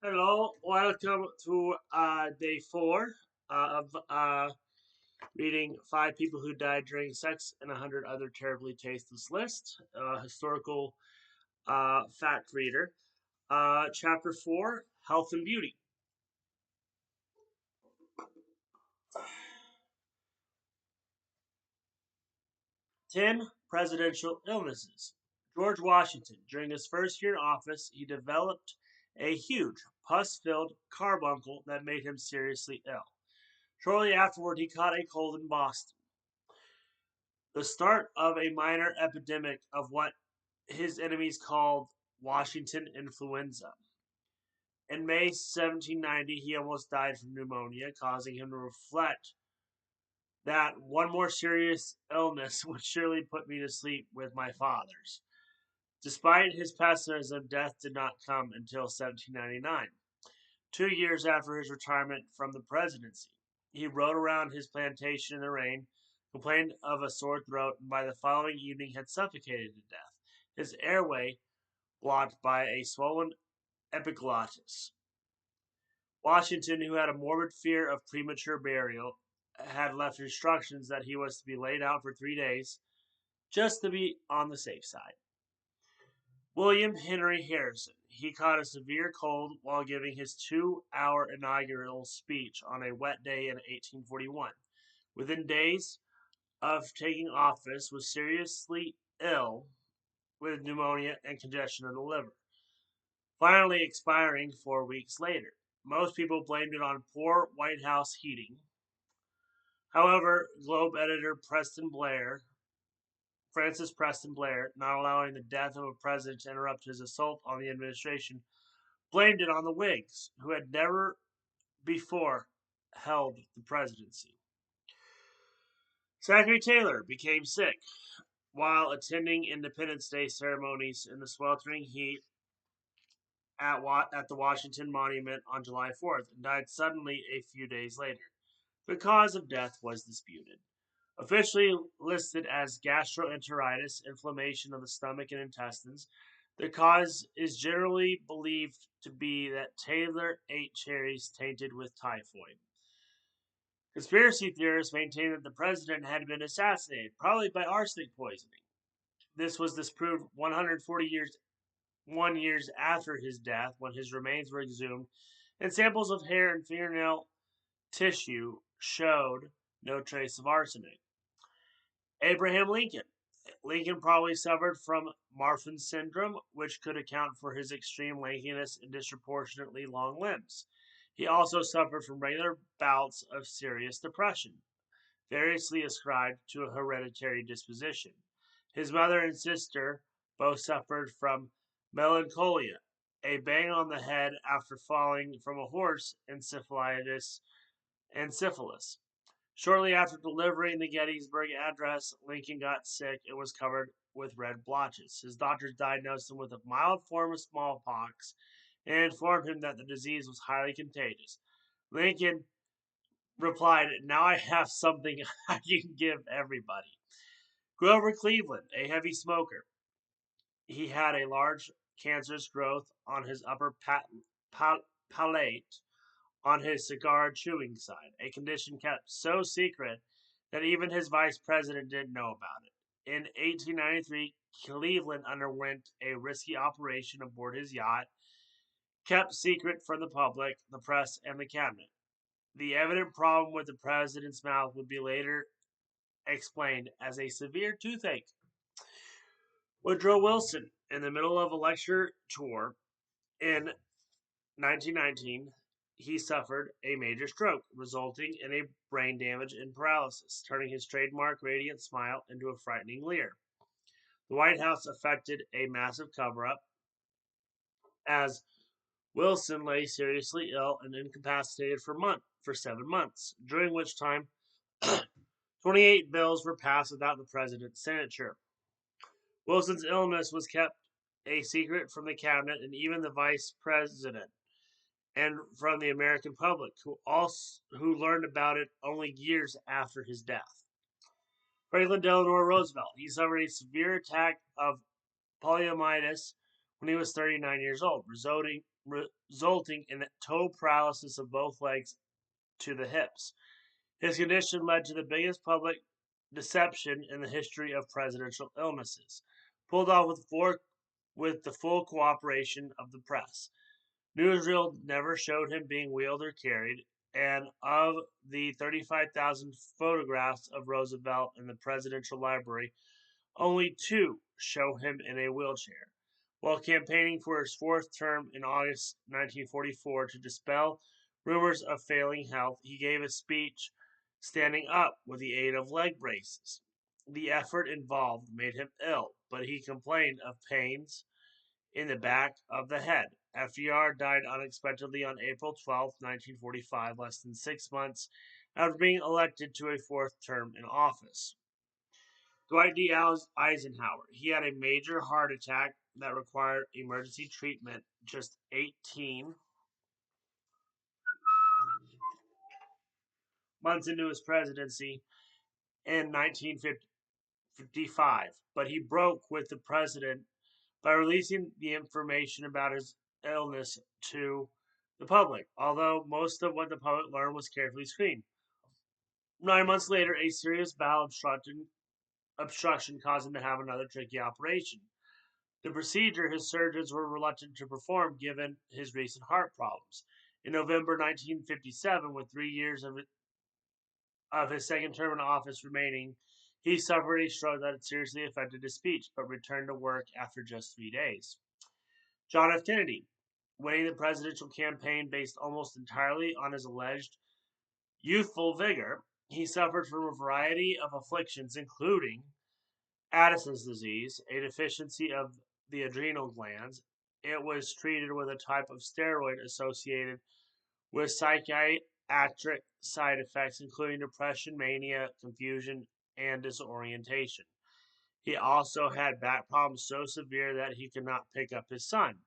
Hello, welcome to day four of reading Five People Who Died During Sex and 100 Other Terribly Tasteless Lists, historical fact reader. Chapter 4, Health and Beauty. 10 presidential illnesses. George Washington. During his first year in office, he developed a huge, pus-filled carbuncle that made him seriously ill. Shortly afterward, he caught a cold in Boston. The start of a minor epidemic of what his enemies called Washington influenza. In May 1790, he almost died from pneumonia, causing him to reflect that one more serious illness would surely put me to sleep with my fathers. Despite his pessimism, death did not come until 1799, 2 years after his retirement from the presidency. He rode around his plantation in the rain, complained of a sore throat, and by the following evening had suffocated to death, his airway blocked by a swollen epiglottis. Washington, who had a morbid fear of premature burial, had left instructions that he was to be laid out for 3 days, just to be on the safe side. William Henry Harrison. He caught a severe cold while giving his 2-hour inaugural speech on a wet day in 1841. Within days of taking office, was seriously ill with pneumonia and congestion of the liver, finally expiring 4 weeks later. Most people blamed it on poor White House heating. However, Globe editor Francis Preston Blair, not allowing the death of a president to interrupt his assault on the administration, blamed it on the Whigs, who had never before held the presidency. Zachary Taylor became sick while attending Independence Day ceremonies in the sweltering heat at the Washington Monument on July 4th and died suddenly a few days later. The cause of death was disputed. Officially listed as gastroenteritis, inflammation of the stomach and intestines, the cause is generally believed to be that Taylor ate cherries tainted with typhoid. Conspiracy theorists maintain that the president had been assassinated, probably by arsenic poisoning. This was disproved 141 years after his death, when his remains were exhumed, and samples of hair and fingernail tissue showed no trace of arsenic. Abraham Lincoln. Lincoln probably suffered from Marfan syndrome, which could account for his extreme lankiness and disproportionately long limbs. He also suffered from regular bouts of serious depression, variously ascribed to a hereditary disposition. His mother and sister both suffered from melancholia, a bang on the head after falling from a horse, and syphilitis and syphilis. Shortly after delivering the Gettysburg Address, Lincoln got sick and was covered with red blotches. His doctors diagnosed him with a mild form of smallpox and informed him that the disease was highly contagious. Lincoln replied, "Now I have something I can give everybody." Grover Cleveland, a heavy smoker. He had a large cancerous growth on his upper palate on his cigar chewing side, a condition kept so secret that even his vice president didn't know about it. In 1893, Cleveland underwent a risky operation aboard his yacht, kept secret from the public, the press, and the cabinet. The evident problem with the president's mouth would be later explained as a severe toothache. Woodrow Wilson, in the middle of a lecture tour in 1919, he suffered a major stroke, resulting in a brain damage and paralysis, turning his trademark radiant smile into a frightening leer. The White House effected a massive cover up as Wilson lay seriously ill and incapacitated for 7 months, during which time 28 bills were passed without the president's signature. Wilson's illness was kept a secret from the cabinet and even the vice president, and from the American public, who learned about it only years after his death. Franklin Delano Roosevelt. He suffered a severe attack of poliomyelitis when he was 39 years old, resulting in toe paralysis of both legs to the hips. His condition led to the biggest public deception in the history of presidential illnesses, pulled off with the full cooperation of the press. Newsreel never showed him being wheeled or carried, and of the 35,000 photographs of Roosevelt in the presidential library, only two show him in a wheelchair. While campaigning for his fourth term in August 1944 to dispel rumors of failing health, he gave a speech standing up with the aid of leg braces. The effort involved made him ill, but he complained of pains in the back of the head. FDR died unexpectedly on April 12, 1945, less than 6 months after being elected to a fourth term in office. Dwight D. Eisenhower. He had a major heart attack that required emergency treatment just 18 months into his presidency in 1955, but he broke with the president by releasing the information about his illness to the public, although most of what the public learned was carefully screened. 9 months later, a serious bowel obstruction caused him to have another tricky operation. The procedure his surgeons were reluctant to perform given his recent heart problems. In November 1957, with 3 years of his second term in office remaining, he suffered a stroke that seriously affected his speech, but returned to work after just 3 days. John F. Kennedy, winning the presidential campaign based almost entirely on his alleged youthful vigor, he suffered from a variety of afflictions, including Addison's disease, a deficiency of the adrenal glands. It was treated with a type of steroid associated with psychiatric side effects, including depression, mania, confusion, and disorientation. He also had back problems so severe that he could not pick up his son.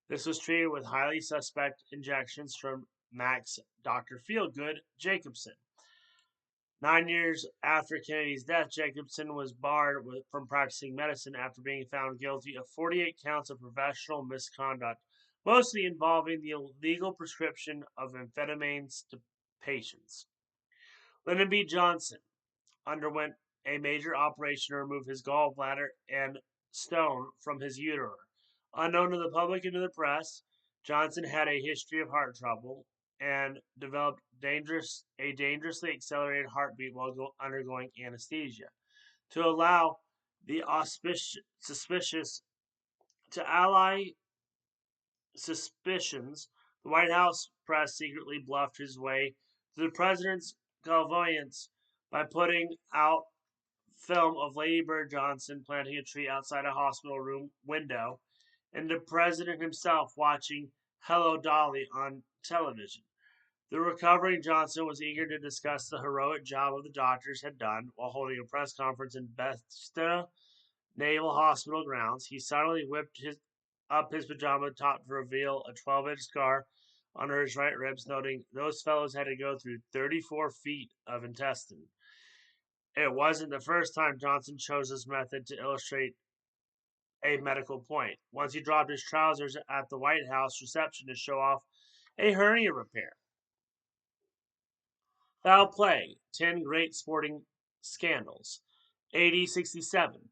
This was treated with highly suspect injections from Max Dr. Feelgood Jacobson. 9 years after Kennedy's death, Jacobson was barred from practicing medicine after being found guilty of 48 counts of professional misconduct, mostly involving the illegal prescription of amphetamines to patients. Lyndon B. Johnson underwent a major operation to remove his gallbladder and stone from his uterus. Unknown to the public and to the press, Johnson had a history of heart trouble and developed a dangerously accelerated heartbeat while undergoing anesthesia. To allow the suspicious to ally suspicions, the White House press secretly bluffed his way to the president's clairvoyance by putting out film of Lady Bird Johnson planting a tree outside a hospital room window and the president himself watching Hello Dolly on television. The recovering Johnson was eager to discuss the heroic job of the doctors had done while holding a press conference in Bethesda Naval Hospital grounds. He suddenly whipped up his pajama top to reveal a 12-inch scar under his right ribs, noting those fellows had to go through 34 feet of intestine. It wasn't the first time Johnson chose this method to illustrate a medical point. Once he dropped his trousers at the White House reception to show off a hernia repair. Foul play, 10 great sporting scandals. AD 67.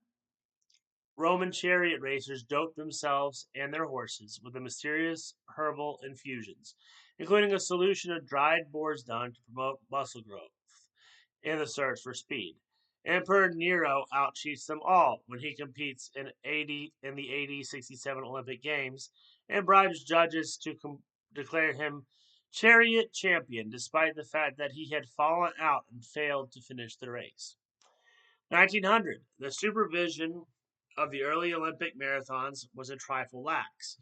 Roman chariot racers doped themselves and their horses with the mysterious herbal infusions, including a solution of dried boar's dung to promote muscle growth in the search for speed. Emperor Nero outcheats them all when he competes in the AD 67 Olympic Games and bribes judges to declare him chariot champion despite the fact that he had fallen out and failed to finish the race. 1900. The supervision of the early Olympic marathons was a trifle lax.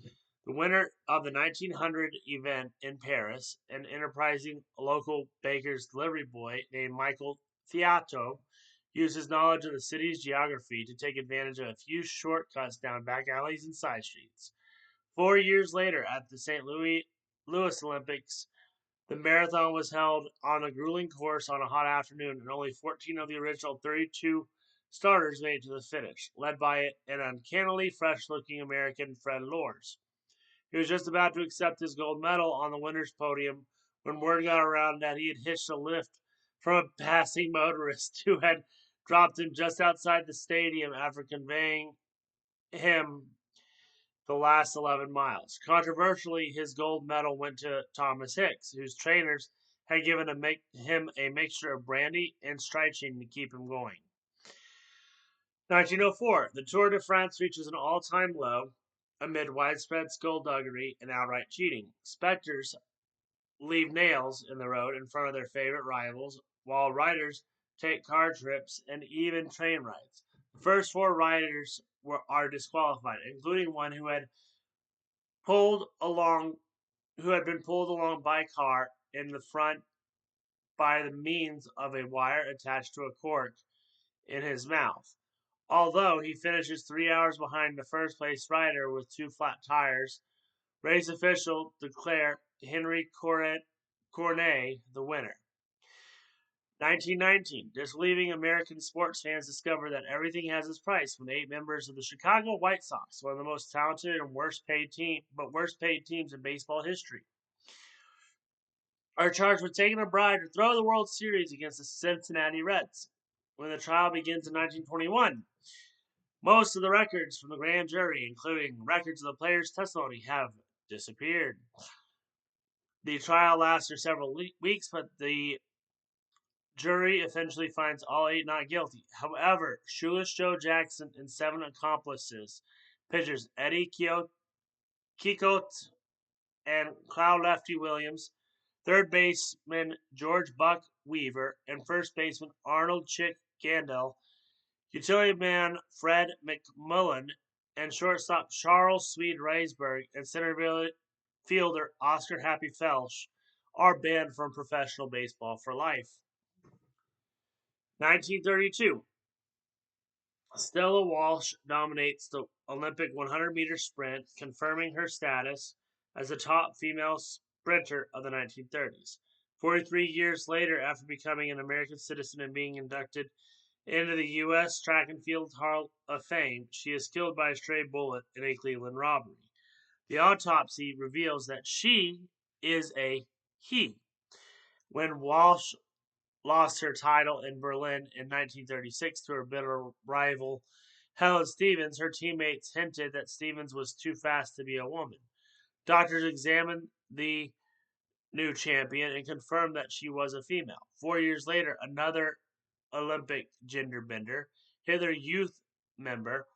The winner of the 1900 event in Paris, an enterprising local baker's delivery boy named Michael Theato, used his knowledge of the city's geography to take advantage of a few shortcuts down back alleys and side streets. 4 years later, at the St. Louis Olympics, the marathon was held on a grueling course on a hot afternoon, and only 14 of the original 32 starters made it to the finish, led by an uncannily fresh-looking American, Fred Lors. He was just about to accept his gold medal on the winner's podium when word got around that he had hitched a lift from a passing motorist who had dropped him just outside the stadium after conveying him the last 11 miles. Controversially, his gold medal went to Thomas Hicks, whose trainers had given him a mixture of brandy and strychnine to keep him going. 1904, the Tour de France reaches an all-time low amid widespread skullduggery and outright cheating. Spectators leave nails in the road in front of their favorite rivals, while riders take car trips and even train rides. The first four riders are disqualified, including one pulled along who had been pulled along by a car in the front by the means of a wire attached to a cork in his mouth. Although he finishes 3 hours behind the first place rider with two flat tires, race officials declare Henry Cornet the winner. 1919. Disbelieving American sports fans discover that everything has its price when 8 members of the Chicago White Sox, one of the most talented and worst paid teams in baseball history, are charged with taking a bribe to throw the World Series against the Cincinnati Reds. When the trial begins in 1921, most of the records from the grand jury, including records of the players' testimony, have disappeared. The trial lasts for several weeks, but the jury eventually finds all 8 not guilty. However, Shoeless Joe Jackson and 7 accomplices, pitchers Eddie Kikote and Cloud Lefty Williams, third baseman George Buck Weaver, and first baseman Arnold Chick Gandil, utility man Fred McMullen, and shortstop Charles Swede Reisberg, and center fielder Oscar Happy Felsch are banned from professional baseball for life. 1932. Stella Walsh dominates the Olympic 100-meter sprint, confirming her status as the top female sprinter of the 1930s. 43 years later, after becoming an American citizen and being inducted into the U.S. Track and Field Hall of Fame, she is killed by a stray bullet in a Cleveland robbery. The autopsy reveals that she is a he. When Walsh lost her title in Berlin in 1936 to her bitter rival Helen Stevens, her teammates hinted that Stevens was too fast to be a woman. Doctors examined the new champion and confirmed that she was a female. 4 years later, another Olympic gender bender, Hitler Youth member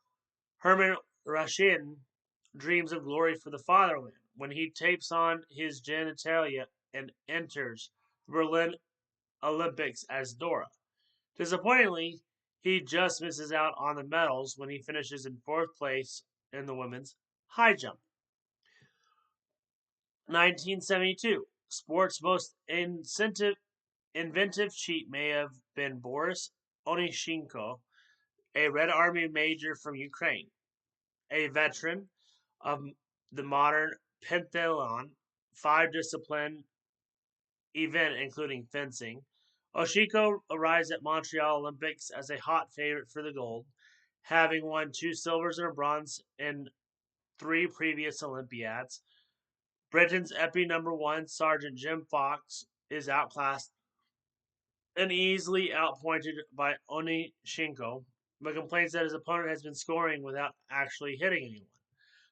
Hermann Rushden, dreams of glory for the fatherland when he tapes on his genitalia and enters the Berlin Olympics as Dora. Disappointingly, he just misses out on the medals when he finishes in 4th place in the women's high jump. 1972. Sports' most inventive cheat may have been Boris Onyshchenko, a Red Army major from Ukraine, a veteran of the modern pentathlon, 5-discipline event including fencing. Oshiko arrives at Montreal Olympics as a hot favorite for the gold, having won 2 silvers and a bronze in 3 previous Olympiads. Britain's Epi #1, Sergeant Jim Fox, is outclassed and easily outpointed by Onyshchenko, but complains that his opponent has been scoring without actually hitting anyone.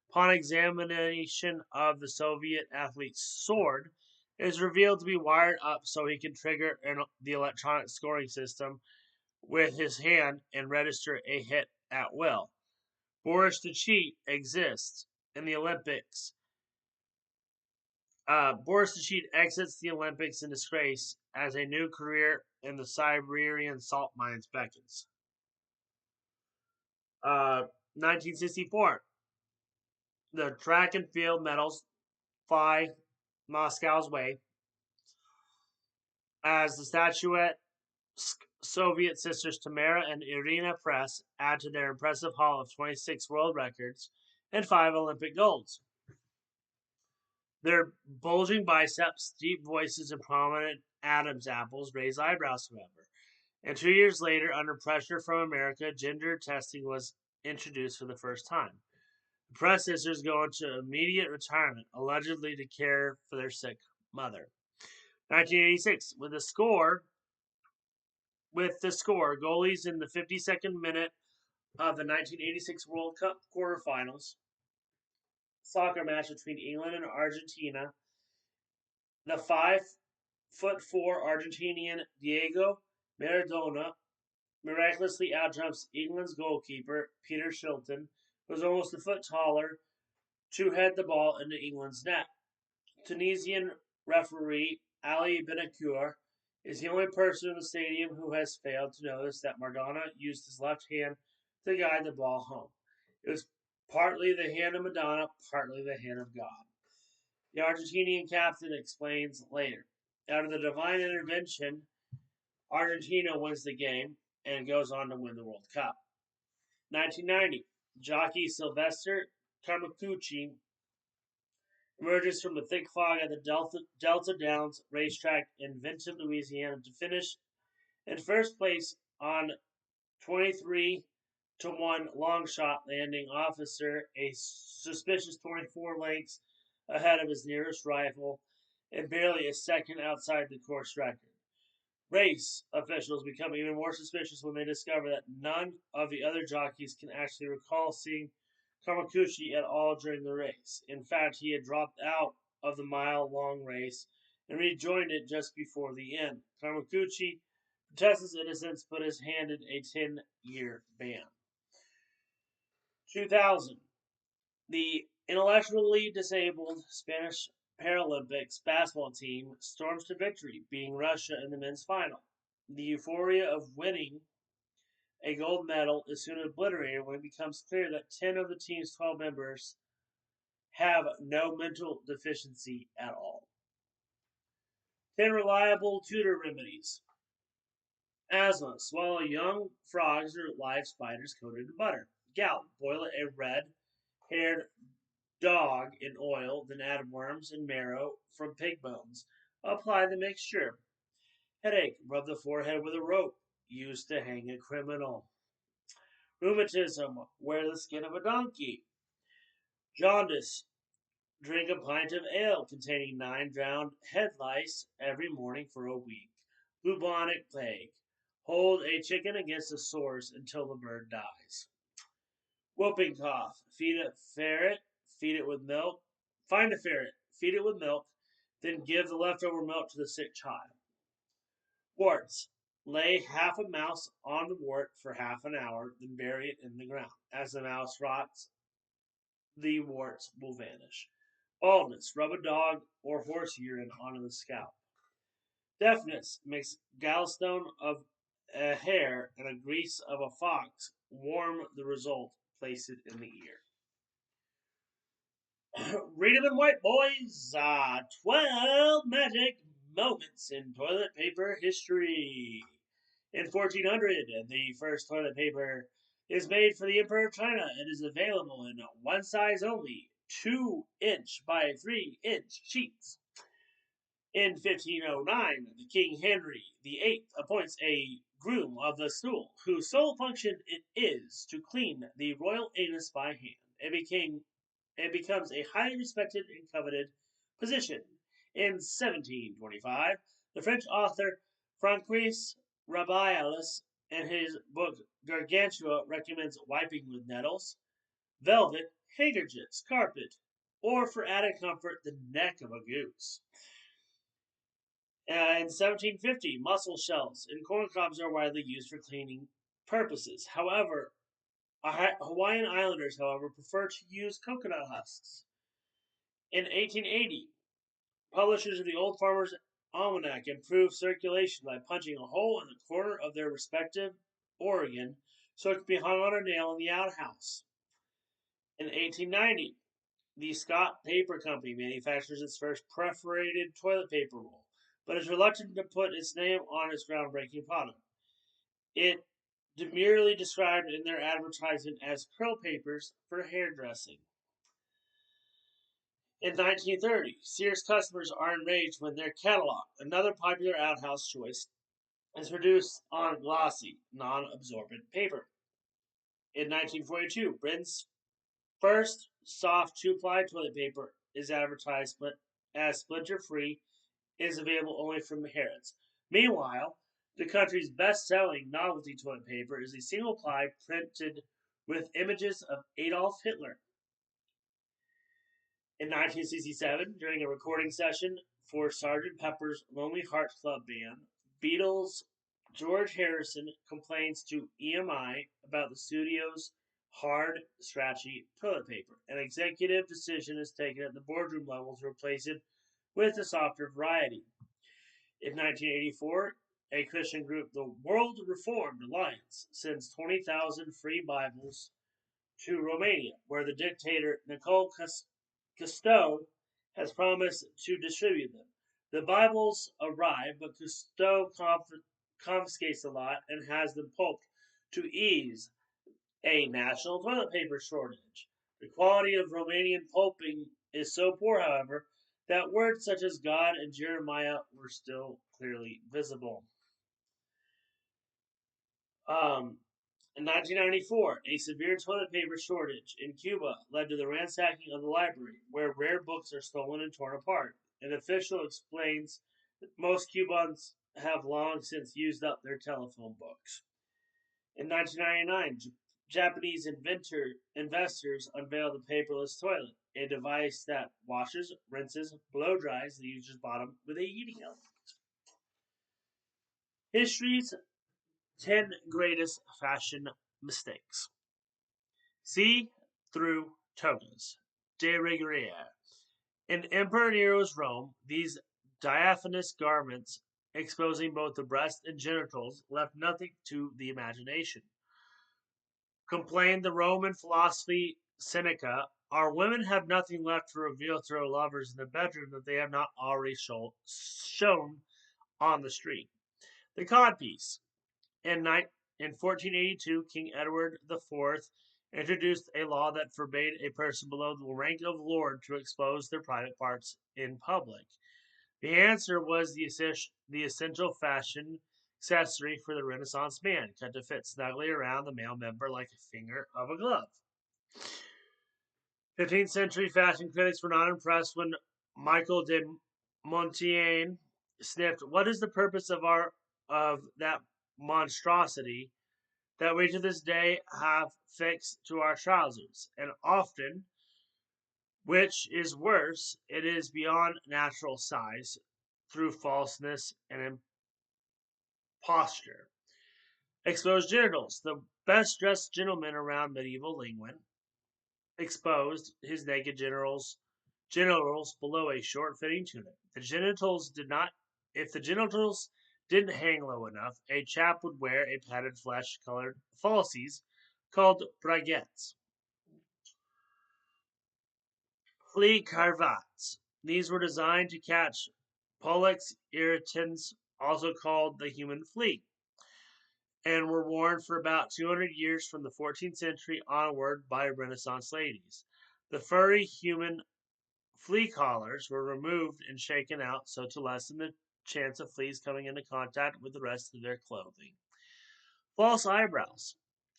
Upon examination of the Soviet athlete's sword, it is revealed to be wired up so he can trigger the electronic scoring system with his hand and register a hit at will. Boris the Cheat exists in the Olympics. Boris the Cheat exits the Olympics in disgrace as a new career in the Siberian salt mines beckons. 1964. The track and field medals fly Moscow's way as the statuette Soviet sisters Tamara and Irina Press add to their impressive haul of 26 world records and 5 Olympic golds. Their bulging biceps, deep voices, and prominent Adam's apples raise eyebrows, however. And 2 years later, under pressure from America, gender testing was introduced for the first time. The Press sisters go into immediate retirement, allegedly to care for their sick mother. 1986, goalies in the 52nd minute of the 1986 World Cup quarterfinals soccer match between England and Argentina. The 5'4" Argentinian Diego Maradona miraculously outjumps England's goalkeeper Peter Shilton, who was almost a foot taller, to head the ball into England's net. Tunisian referee Ali Benakour is the only person in the stadium who has failed to notice that Maradona used his left hand to guide the ball home. It was partly the hand of Madonna, partly the hand of God. The Argentinian captain explains later. Out of the divine intervention, Argentina wins the game and goes on to win the World Cup. 1990, jockey Sylvester Carmicucci emerges from the thick fog at the Delta Downs racetrack in Vinton, Louisiana to finish in first place on 23-1 long shot, landing officer a suspicious 24 lengths ahead of his nearest rival and barely a second outside the course record. Race officials become even more suspicious when they discover that none of the other jockeys can actually recall seeing Kamakuchi at all during the race. In fact, he had dropped out of the mile-long race and rejoined it just before the end. Kamakuchi protests his innocence but is handed a 10-year ban. 2000. The intellectually disabled Spanish Paralympics basketball team storms to victory, beating Russia in the men's final. The euphoria of winning a gold medal is soon obliterated when it becomes clear that 10 of the team's 12 members have no mental deficiency at all. 10 reliable tutor remedies. Asthma. Swallow young frogs or live spiders coated in butter. Gout. Boil a red-haired dog in oil, then add worms and marrow from pig bones. Apply the mixture. Headache. Rub the forehead with a rope used to hang a criminal. Rheumatism. Wear the skin of a donkey. Jaundice. Drink a pint of ale containing 9 drowned head lice every morning for a week. Bubonic plague. Hold a chicken against the sores until the bird dies. Whooping cough. Feed a ferret. Feed it with milk. Find a ferret. Feed it with milk. Then give the leftover milk to the sick child. Warts. Lay half a mouse on the wart for half an hour, then bury it in the ground. As the mouse rots, the warts will vanish. Baldness. Rub a dog or horse urine onto the scalp. Deafness. Mix gallstone of a hare and a grease of a fox. Warm the result. Place it in the ear. Read 'em in white, boys. 12 magic moments in toilet paper history. In 1400, the first toilet paper is made for the Emperor of China. It is available in one size only, 2-inch by 3-inch sheets. In 1509, the King Henry VIII appoints a groom of the stool, whose sole function it is to clean the royal anus by hand. It becomes a highly respected and coveted position. In 1725, the French author Francois Rabelais, in his book Gargantua, recommends wiping with nettles, velvet, handkerchiefs, carpet, or for added comfort, the neck of a goose. In 1750, mussel shells and corn cobs are widely used for cleaning purposes. However, Hawaiian Islanders, prefer to use coconut husks. In 1880, publishers of the Old Farmer's Almanac improved circulation by punching a hole in the corner of their respective organ so it could be hung on a nail in the outhouse. In 1890, the Scott Paper Company manufactures its first perforated toilet paper roll, but is reluctant to put its name on its groundbreaking product. It demurely described in their advertisement as curl papers for hairdressing. In 1930, Sears customers are enraged when their catalog, another popular outhouse choice, is produced on glossy, non-absorbent paper. In 1942, Britain's first soft two-ply toilet paper is advertised but as splinter-free is available only from Harrods. Meanwhile, the country's best-selling novelty toilet paper is a single-ply printed with images of Adolf Hitler. In 1967, during a recording session for Sgt. Pepper's Lonely Hearts Club Band, Beatles' George Harrison complains to EMI about the studio's hard, scratchy toilet paper. An executive decision is taken at the boardroom level to replace it with a softer variety. In 1984, a Christian group, the World Reformed Alliance, sends 20,000 free Bibles to Romania, where the dictator Nicole Cousteau has promised to distribute them. The Bibles arrive, but Cousteau confiscates the lot and has them pulped to ease a national toilet paper shortage. The quality of Romanian pulping is so poor, however, that words such as God and Jeremiah were still clearly visible. In 1994, a severe toilet paper shortage in Cuba led to the ransacking of the library, where rare books are stolen and torn apart. An official explains that most Cubans have long since used up their telephone books. In 1999, Japanese investors unveiled the paperless toilet, a device that washes, rinses, blow dries the user's bottom with a heating element. History's 10 greatest fashion mistakes. See-through togas, de rigueur. In Emperor Nero's Rome, these diaphanous garments exposing both the breast and genitals left nothing to the imagination. Complained the Roman philosophy Seneca, our women have nothing left to reveal to their lovers in the bedroom that they have not already shown on the street. The codpiece. In 1482, King Edward IV introduced a law that forbade a person below the rank of lord to expose their private parts in public. The answer was the essential fashion accessory for the Renaissance man, cut to fit snugly around the male member like a finger of a glove. 15th century fashion critics were not impressed when Michael de Montaigne sniffed, "What is the purpose of that monstrosity that we to this day have fixed to our trousers? And often, which is worse, it is beyond natural size, through falseness and imposture." Exposed genitals. The best dressed gentleman around medieval England exposed his naked genitals below a short fitting tunic. If the genitals didn't hang low enough, a chap would wear a padded flesh colored falsies called braguettes. Flea cravats. These were designed to catch Pollux irritans, also called the human flea, and were worn for about 200 years from the 14th century onward by Renaissance ladies. The furry human flea collars were removed and shaken out so to lessen the chance of fleas coming into contact with the rest of their clothing. False eyebrows.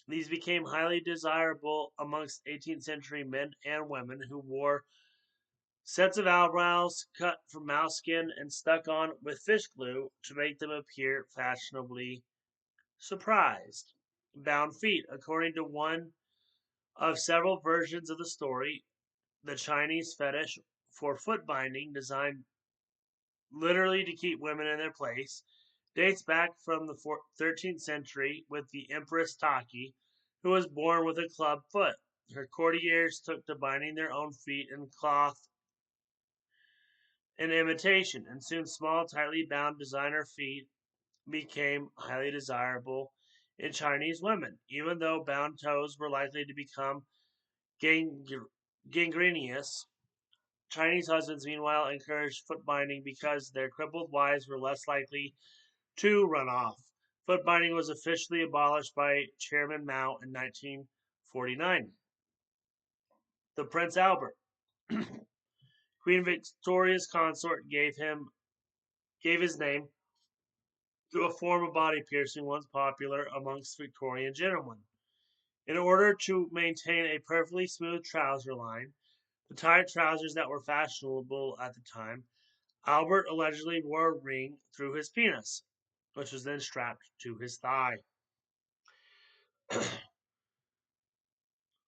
These became highly desirable amongst 18th century men and women who wore sets of eyebrows cut from mouse skin and stuck on with fish glue to make them appear fashionably surprised. Bound feet. According to one of several versions of the story, the Chinese fetish for foot binding, designed literally to keep women in their place, dates back from the 13th century with the Empress Taki, who was born with a club foot. Her courtiers took to binding their own feet in cloth in imitation, and soon small, tightly bound designer feet became highly desirable in Chinese women, even though bound toes were likely to become gangrenous. Chinese husbands, meanwhile, encouraged foot binding because their crippled wives were less likely to run off. Foot binding was officially abolished by Chairman Mao in 1949. The Prince Albert. Queen Victoria's consort gave his name to a form of body piercing once popular amongst Victorian gentlemen. In order to maintain a perfectly smooth trouser line, the tight trousers that were fashionable at the time, Albert allegedly wore a ring through his penis, which was then strapped to his thigh.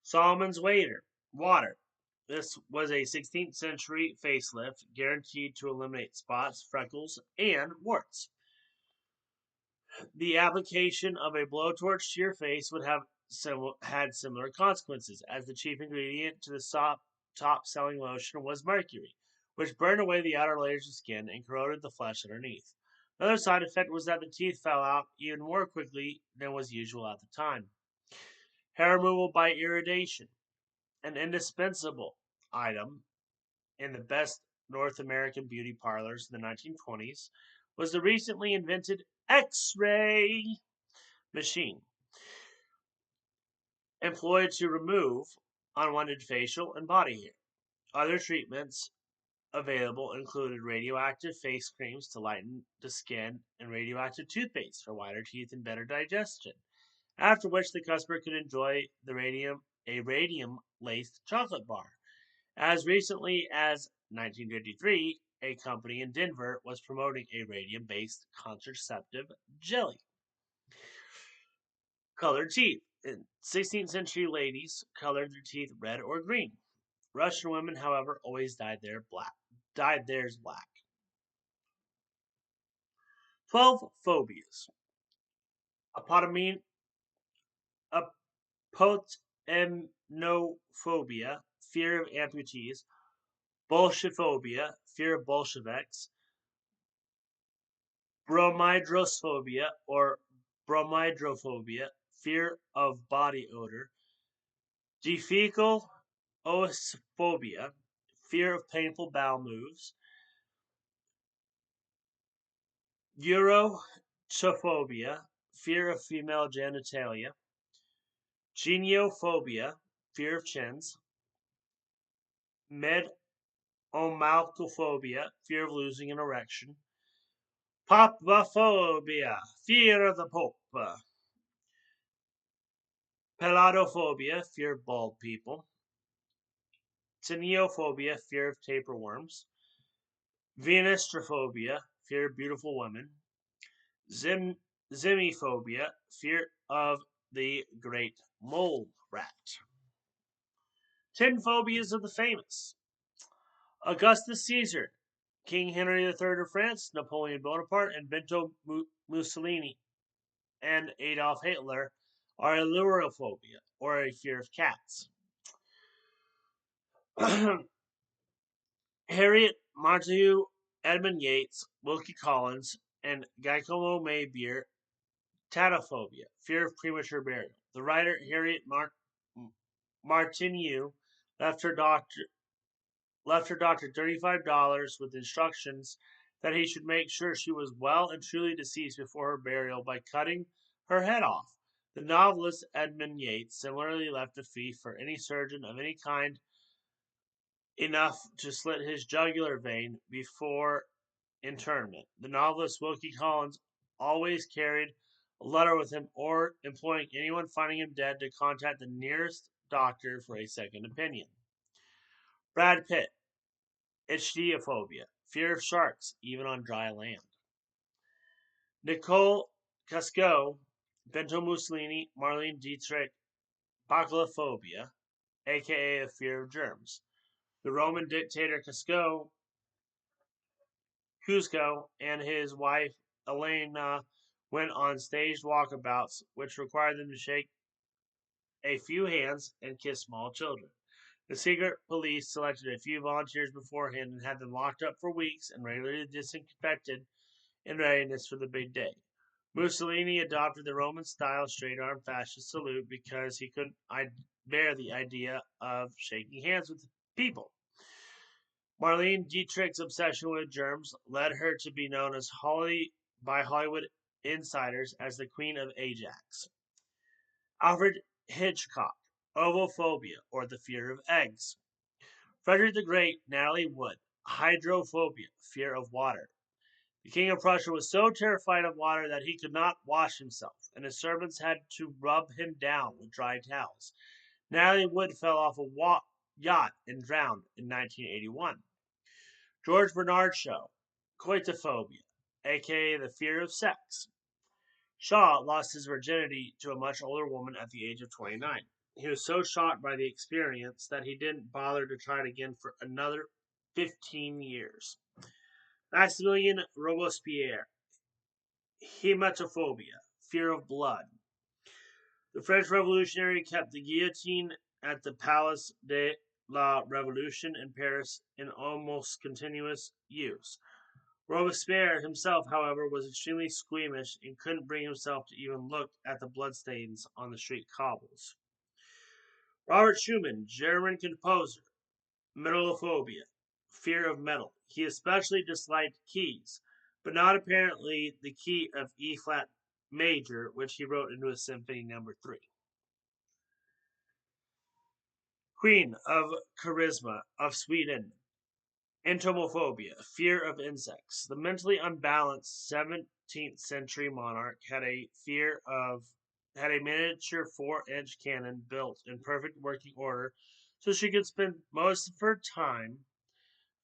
Solomon's Water. This was a 16th century facelift guaranteed to eliminate spots, freckles, and warts. The application of a blowtorch to your face would have had similar consequences, as the chief ingredient to the top selling lotion was mercury, which burned away the outer layers of skin and corroded the flesh underneath. Another side effect was that the teeth fell out even more quickly than was usual at the time. Hair removal by irradiation, an indispensable item in the best North American beauty parlors in the 1920s, was the recently invented X-ray machine, employed to remove unwanted facial and body hair. Other treatments available included radioactive face creams to lighten the skin and radioactive toothpaste for whiter teeth and better digestion, after which the customer could enjoy a radium laced chocolate bar. As recently as 1953, a company in Denver was promoting a radium based contraceptive jelly. Colored teeth. In 16th century ladies colored their teeth red or green. Russian women, however, always dyed theirs black. 12 phobias. Apotemnophobia, fear of amputees. Bolshephobia, fear of Bolsheviks. Bromidrophobia or bromidrophobia, fear of body odor. Defecal oophobia, fear of painful bowel moves. Urotophobia, fear of female genitalia. Geniophobia, fear of chins. Medomalcophobia, fear of losing an erection. Popophobia, fear of the Pope. Peladophobia, fear of bald people. Tiniophobia, fear of tapeworms. Venostrophobia, fear of beautiful women. Zimiophobia, fear of the great mole rat. 10 phobias of the famous. Augustus Caesar, King Henry III of France, Napoleon Bonaparte, and Benito Mussolini and Adolf Hitler are allurophobia, or a fear of cats. Harriet Montagu, Edmund Yates, Wilkie Collins, and Giacomo Meyerbeer, tatophobia, fear of premature burial. The writer Harriet Martineau left her doctor $35 with instructions that he should make sure she was well and truly deceased before her burial by cutting her head off. The novelist Edmund Yates similarly left a fee for any surgeon of any kind enough to slit his jugular vein before internment. The novelist Wilkie Collins always carried a letter with him, or employing anyone finding him dead to contact the nearest doctor for a second opinion. Brad Pitt, ichthyophobia, fear of sharks, even on dry land. Nicole Casco, Benito Mussolini, Marlene Dietrich, bacillophobia, aka a fear of germs. The Roman dictator Cusco and his wife Elena went on staged walkabouts, which required them to shake a few hands and kiss small children. The secret police selected a few volunteers beforehand and had them locked up for weeks and regularly disinfected in readiness for the big day. Mussolini adopted the Roman style straight arm fascist salute because he couldn't bear the idea of shaking hands with people. Marlene Dietrich's obsession with germs led her to be known by Hollywood insiders as the Queen of Ajax. Alfred Hitchcock, ovophobia, or the fear of eggs. Frederick the Great, Natalie Wood, hydrophobia, fear of water. The king of Prussia was so terrified of water that he could not wash himself, and his servants had to rub him down with dry towels. Natalie Wood fell off a yacht and drowned in 1981. George Bernard Shaw, coitophobia, aka the fear of sex. Shaw lost his virginity to a much older woman at the age of 29. He was so shocked by the experience that he didn't bother to try it again for another 15 years. Maximilien Robespierre, hematophobia, fear of blood. The French Revolutionary kept the guillotine at the Place de la Revolution in Paris in almost continuous use. Robespierre himself, however, was extremely squeamish and couldn't bring himself to even look at the bloodstains on the street cobbles. Robert Schumann, German composer, metallophobia, fear of metal. He especially disliked keys, but not apparently the key of E flat major, which he wrote into his Symphony No. 3. Queen of Charisma of Sweden, entomophobia, fear of insects. The mentally unbalanced 17th century monarch had a miniature 4-inch cannon built in perfect working order so she could spend most of her time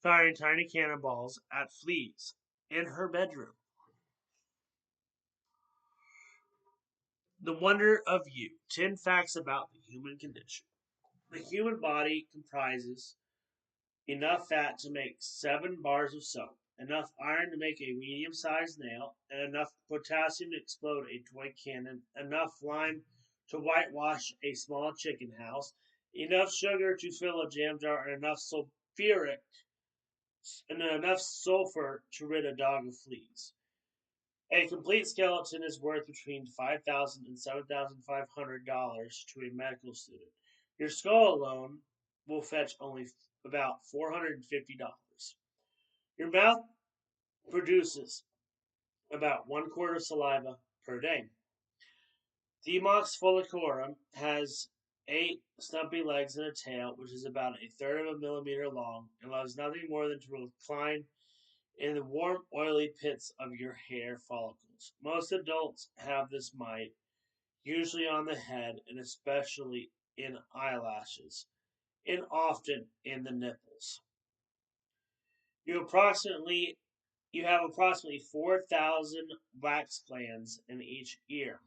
firing tiny cannonballs at fleas in her bedroom. The wonder of you. 10 facts about the human condition. The human body comprises enough fat to make 7 bars of soap, enough iron to make a medium-sized nail, and enough potassium to explode a toy cannon, enough lime to whitewash a small chicken house, enough sugar to fill a jam jar, and enough sulfur to rid a dog of fleas. A complete skeleton is worth between $5,000 and $7,500 to a medical student. Your skull alone will fetch only about $450. Your mouth produces about 1 quart of saliva per day. Demox follicorum has 8 stumpy legs and a tail, which is about a third of a millimeter long, and loves nothing more than to recline in the warm, oily pits of your hair follicles. Most adults have this mite, usually on the head and especially in eyelashes, and often in the nipples. You have approximately 4,000 wax glands in each ear.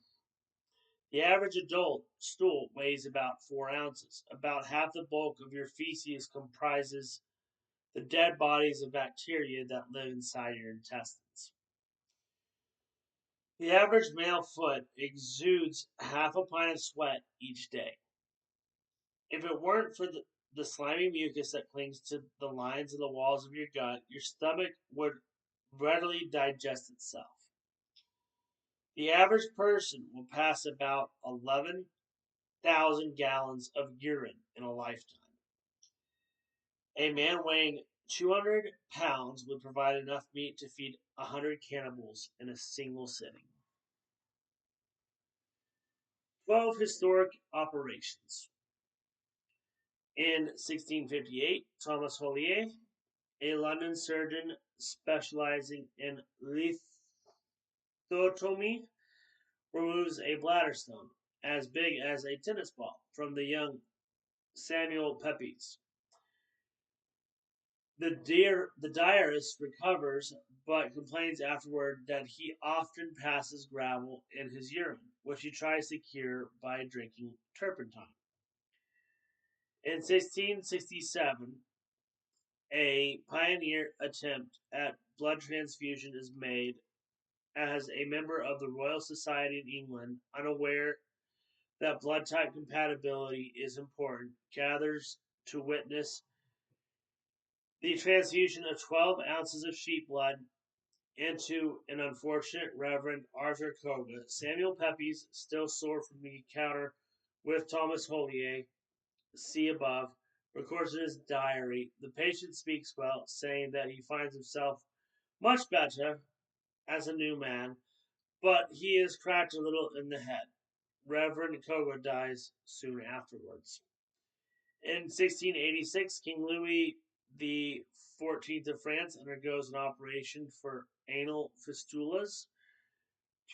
The average adult stool weighs about 4 ounces. About half the bulk of your feces comprises the dead bodies of bacteria that live inside your intestines. The average male foot exudes half a pint of sweat each day. If it weren't for the slimy mucus that clings to the lines of the walls of your gut, your stomach would readily digest itself. The average person will pass about 11,000 gallons of urine in a lifetime. A man weighing 200 pounds would provide enough meat to feed 100 cannibals in a single sitting. 12 historic operations. In 1658, Thomas Hollier, a London surgeon specializing in lithotomy, removes a bladder stone as big as a tennis ball from the young Samuel Pepys. The diarist recovers, but complains afterward that he often passes gravel in his urine, which he tries to cure by drinking turpentine. In 1667, a pioneer attempt at blood transfusion is made as a member of the Royal Society in England, unaware that blood type compatibility is important, gathers to witness the transfusion of 12 ounces of sheep blood into an unfortunate Reverend Arthur Koga. Samuel Pepys, still sore from the encounter with Thomas Hollier, see above, records in his diary. The patient speaks well, saying that he finds himself much better as a new man, but he is cracked a little in the head. Reverend Koga dies soon afterwards. In 1686, King Louis the 14th of France undergoes an operation for anal fistulas.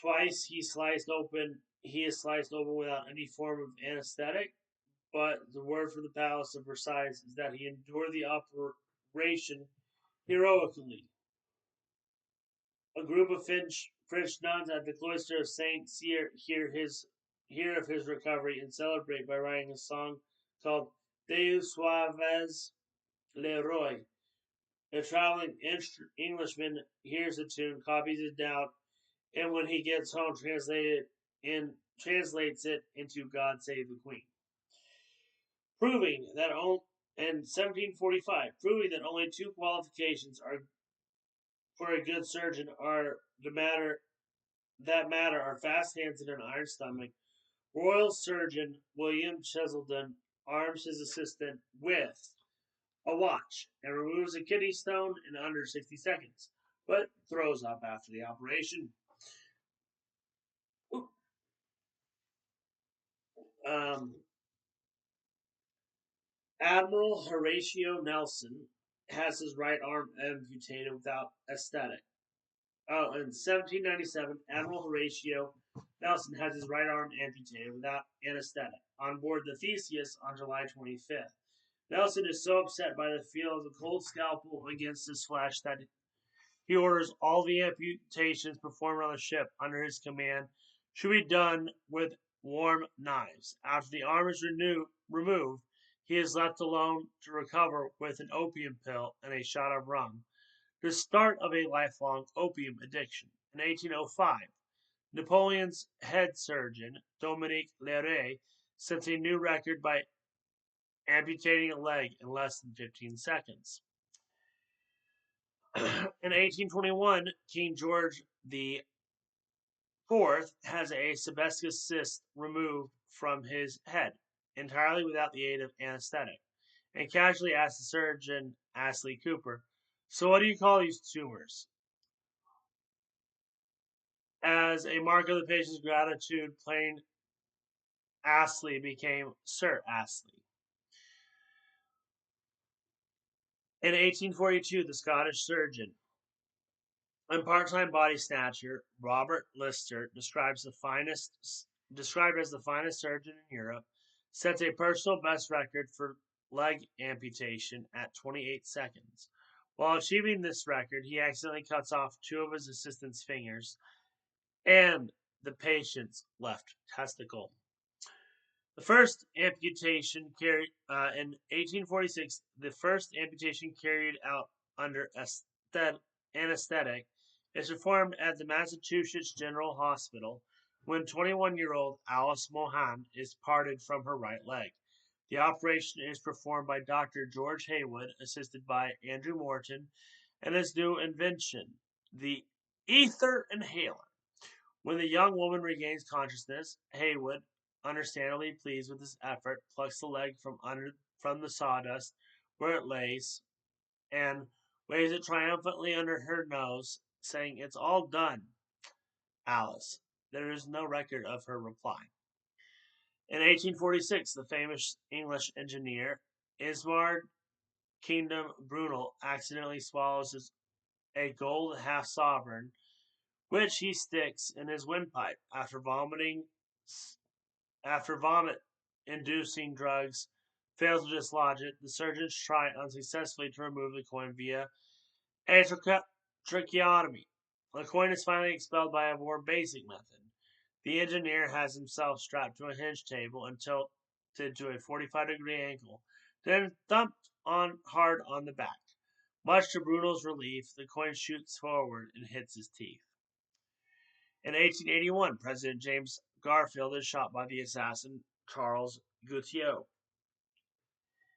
Twice he is sliced open without any form of anesthetic, but the word from the palace of Versailles is that he endured the operation heroically. A group of French nuns at the cloister of Saint Cyr hear of his recovery and celebrate by writing a song called Deus suaves le roi. A traveling Englishman hears the tune, copies it down, and when he gets home, translates it into "God Save the Queen," proving that in 1745, proving that only two qualifications are for a good surgeon are the matter that matter are fast hands and an iron stomach. Royal Surgeon William Cheselden arms his assistant with a watch and removes a kidney stone in under 60 seconds, but throws up after the operation. Um, Admiral Horatio Nelson has his right arm amputated without aesthetic. Oh, in 1797, Admiral Horatio Nelson has his right arm amputated without anesthetic on board the Theseus on July 25th. Nelson is so upset by the feel of the cold scalpel against his flesh that he orders all the amputations performed on the ship under his command should be done with warm knives. After the arm is removed, he is left alone to recover with an opium pill and a shot of rum, the start of a lifelong opium addiction. In 1805, Napoleon's head surgeon, Dominique Leray, sets a new record by amputating a leg in less than 15 seconds. In 1821, King George the Fourth has a sebaceous cyst removed from his head, entirely without the aid of anesthetic, and casually asks the surgeon, Astley Cooper, "So what do you call these tumors?" As a mark of the patient's gratitude, plain Astley became Sir Astley. In 1842, the Scottish surgeon and part-time body snatcher Robert Lister, described as the finest surgeon in Europe, sets a personal best record for leg amputation at 28 seconds. While achieving this record, he accidentally cuts off two of his assistant's fingers and the patient's left testicle. The first amputation carried in 1846. The first amputation carried out under anesthetic is performed at the Massachusetts General Hospital when 21-year-old Alice Mohan is parted from her right leg. The operation is performed by Dr. George Haywood, assisted by Andrew Morton, and his new invention, the ether inhaler. When the young woman regains consciousness, Haywood, understandably pleased with his effort, plucks the leg from the sawdust where it lays and waves it triumphantly under her nose, saying, "It's all done, Alice." There is no record of her reply. In 1846, the famous English engineer Ismard Kingdom Brunel accidentally swallows a gold half sovereign, which he sticks in his windpipe after vomit-inducing drugs fail to dislodge it. The surgeons try unsuccessfully to remove the coin via a tracheotomy. The coin is finally expelled by a more basic method. The engineer has himself strapped to a hinge table and tilted to a 45-degree angle, then thumped hard on the back. Much to Brunel's relief, the coin shoots forward and hits his teeth. In 1881, President James Garfield is shot by the assassin Charles Goutier.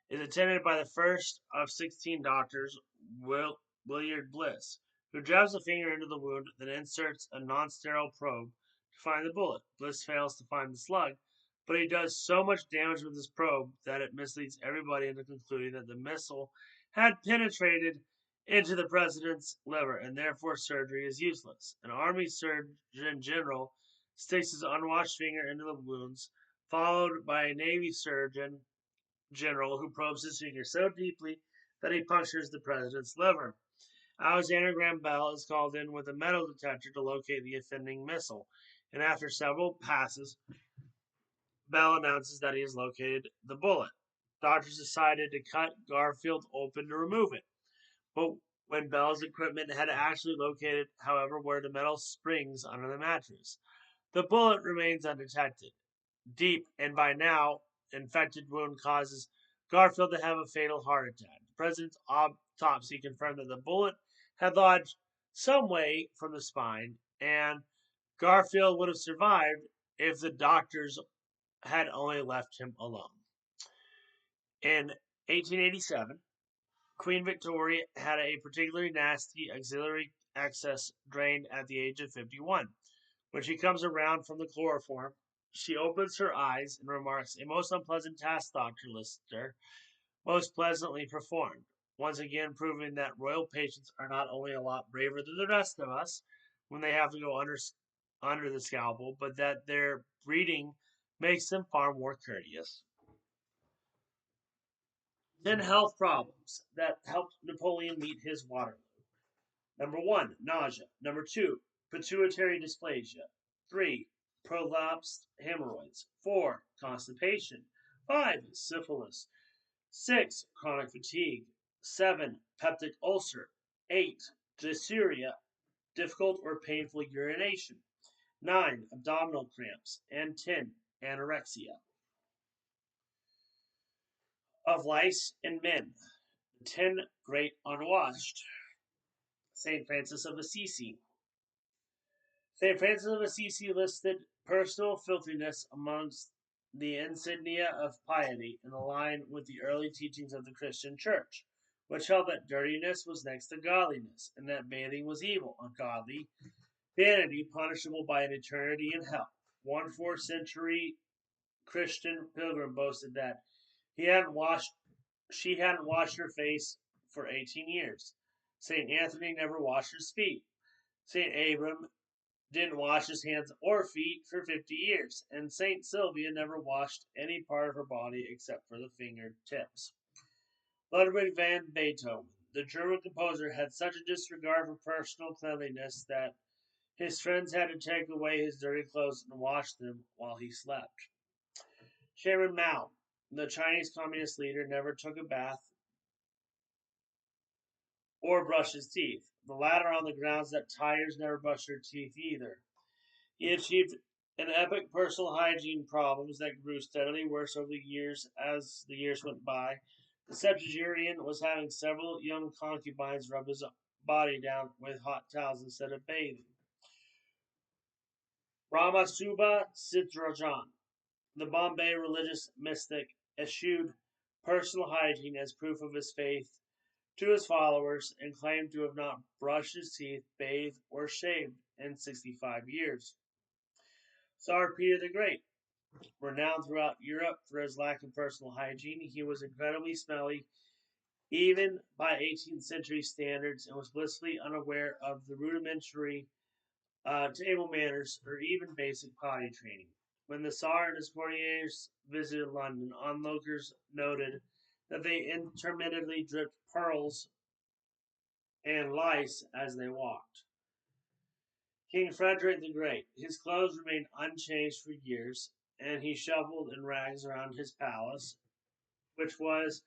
Is attended by the first of 16 doctors, Willard Bliss, who jabs a finger into the wound, then inserts a non-sterile probe to find the bullet. Bliss fails to find the slug, but he does so much damage with his probe that it misleads everybody into concluding that the missile had penetrated into the president's liver, and therefore surgery is useless. An army surgeon general sticks his unwashed finger into the wounds, followed by a navy surgeon general who probes his finger so deeply that he punctures the president's liver. Alexander Graham Bell is called in with a metal detector to locate the offending missile, and after several passes, Bell announces that he has located the bullet. Doctors decided to cut Garfield open to remove it, but when Bell's equipment had actually located, however, where the metal springs under the mattress, the bullet remains undetected. Deep and by now infected wound causes Garfield to have a fatal heart attack. The president's autopsy confirmed that the bullet had lodged some way from the spine, and Garfield would have survived if the doctors had only left him alone. In 1887, Queen Victoria had a particularly nasty axillary access drained at the age of 51. When she comes around from the chloroform, she opens her eyes and remarks, "A most unpleasant task, Dr. Lister, most pleasantly performed." Once again, proving that royal patients are not only a lot braver than the rest of us when they have to go under the scalpel, but that their breeding makes them far more courteous. 10 health problems that helped Napoleon meet his Waterloo. Number 1, nausea. Number 2, pituitary dysplasia. 3, prolapsed hemorrhoids. 4, constipation. 5, syphilis. 6, chronic fatigue. 7, peptic ulcer. 8, dysuria, difficult or painful urination. 9, abdominal cramps. And 10, anorexia. Of lice in men, 10 great unwashed. St. Francis of Assisi. St. Francis of Assisi listed personal filthiness amongst the insignia of piety in line with the early teachings of the Christian Church, which held that dirtiness was next to godliness, and that bathing was evil, ungodly, vanity punishable by an eternity in hell. One 4th century Christian pilgrim boasted that she hadn't washed her face for 18 years. St. Anthony never washed his feet. St. Abram didn't wash his hands or feet for 50 years, and St. Sylvia never washed any part of her body except for the fingertips. Ludwig van Beethoven, the German composer, had such a disregard for personal cleanliness that his friends had to take away his dirty clothes and wash them while he slept. Chairman Mao, the Chinese Communist leader, never took a bath or brushed his teeth, the latter on the grounds that tigers never brush their teeth either. He achieved an epic personal hygiene problems that grew steadily worse over the years as the years went by. The septuagenarian was having several young concubines rub his body down with hot towels instead of bathing. Ramasubha Sidrajan, the Bombay religious mystic, eschewed personal hygiene as proof of his faith to his followers and claimed to have not brushed his teeth, bathed, or shaved in 65 years. Tsar Peter the Great, renowned throughout Europe for his lack of personal hygiene, he was incredibly smelly even by 18th century standards and was blissfully unaware of the rudimentary table manners or even basic potty training. When the Tsar and his courtiers visited London, onlookers noted that they intermittently dripped pearls and lice as they walked. King Frederick the Great. His clothes remained unchanged for years, and he shuffled in rags around his palace, which was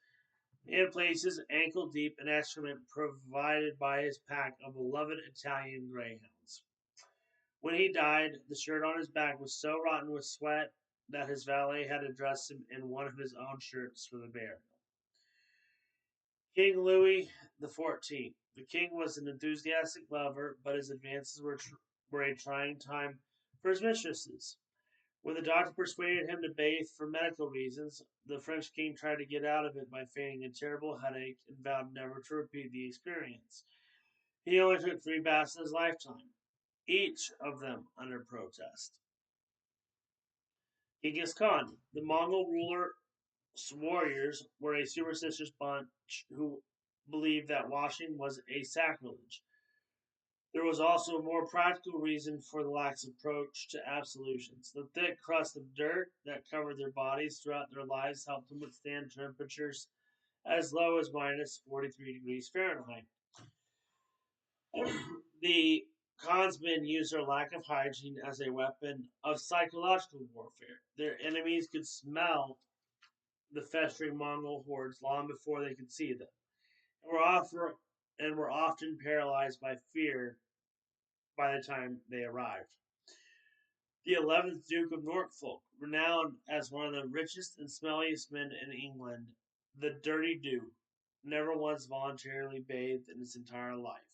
in places ankle deep in excrement provided by his pack of beloved Italian greyhounds. When he died, the shirt on his back was so rotten with sweat that his valet had to dress him in one of his own shirts for the burial. King Louis XIV. The king was an enthusiastic lover, but his advances were a trying time for his mistresses. When the doctor persuaded him to bathe for medical reasons, the French king tried to get out of it by feigning a terrible headache and vowed never to repeat the experience. He only took 3 baths in his lifetime, each of them under protest. Genghis Khan, the Mongol ruler's warriors, were a superstitious bunch who believed that washing was a sacrilege. There was also a more practical reason for the lax approach to absolutions. The thick crust of dirt that covered their bodies throughout their lives helped them withstand temperatures as low as minus 43 degrees Fahrenheit. The Khonsmen used their lack of hygiene as a weapon of psychological warfare. Their enemies could smell the festering Mongol hordes long before they could see them, and were often paralyzed by fear by the time they arrived. The 11th Duke of Norfolk, renowned as one of the richest and smelliest men in England, the Dirty Duke, never once voluntarily bathed in his entire life.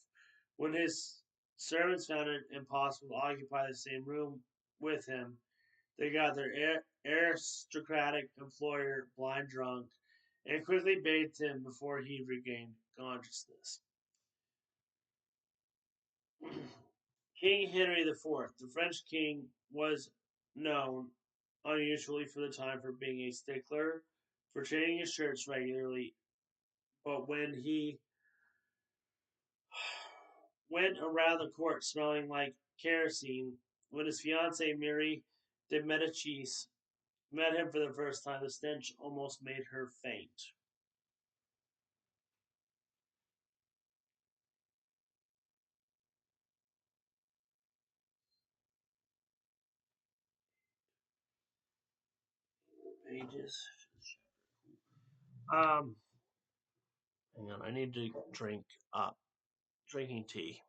When his servants found it impossible to occupy the same room with him, they got their aristocratic employer blind drunk and quickly bathed him before he regained consciousness. King Henry IV, the French king, was known, unusually for the time, for being a stickler for changing his shirts regularly, but when he went around the court smelling like kerosene, when his fiancée Mary de Medicis met him for the first time, the stench almost made her faint. Pages. Um, Hang on, I need to drink up. Drinking tea.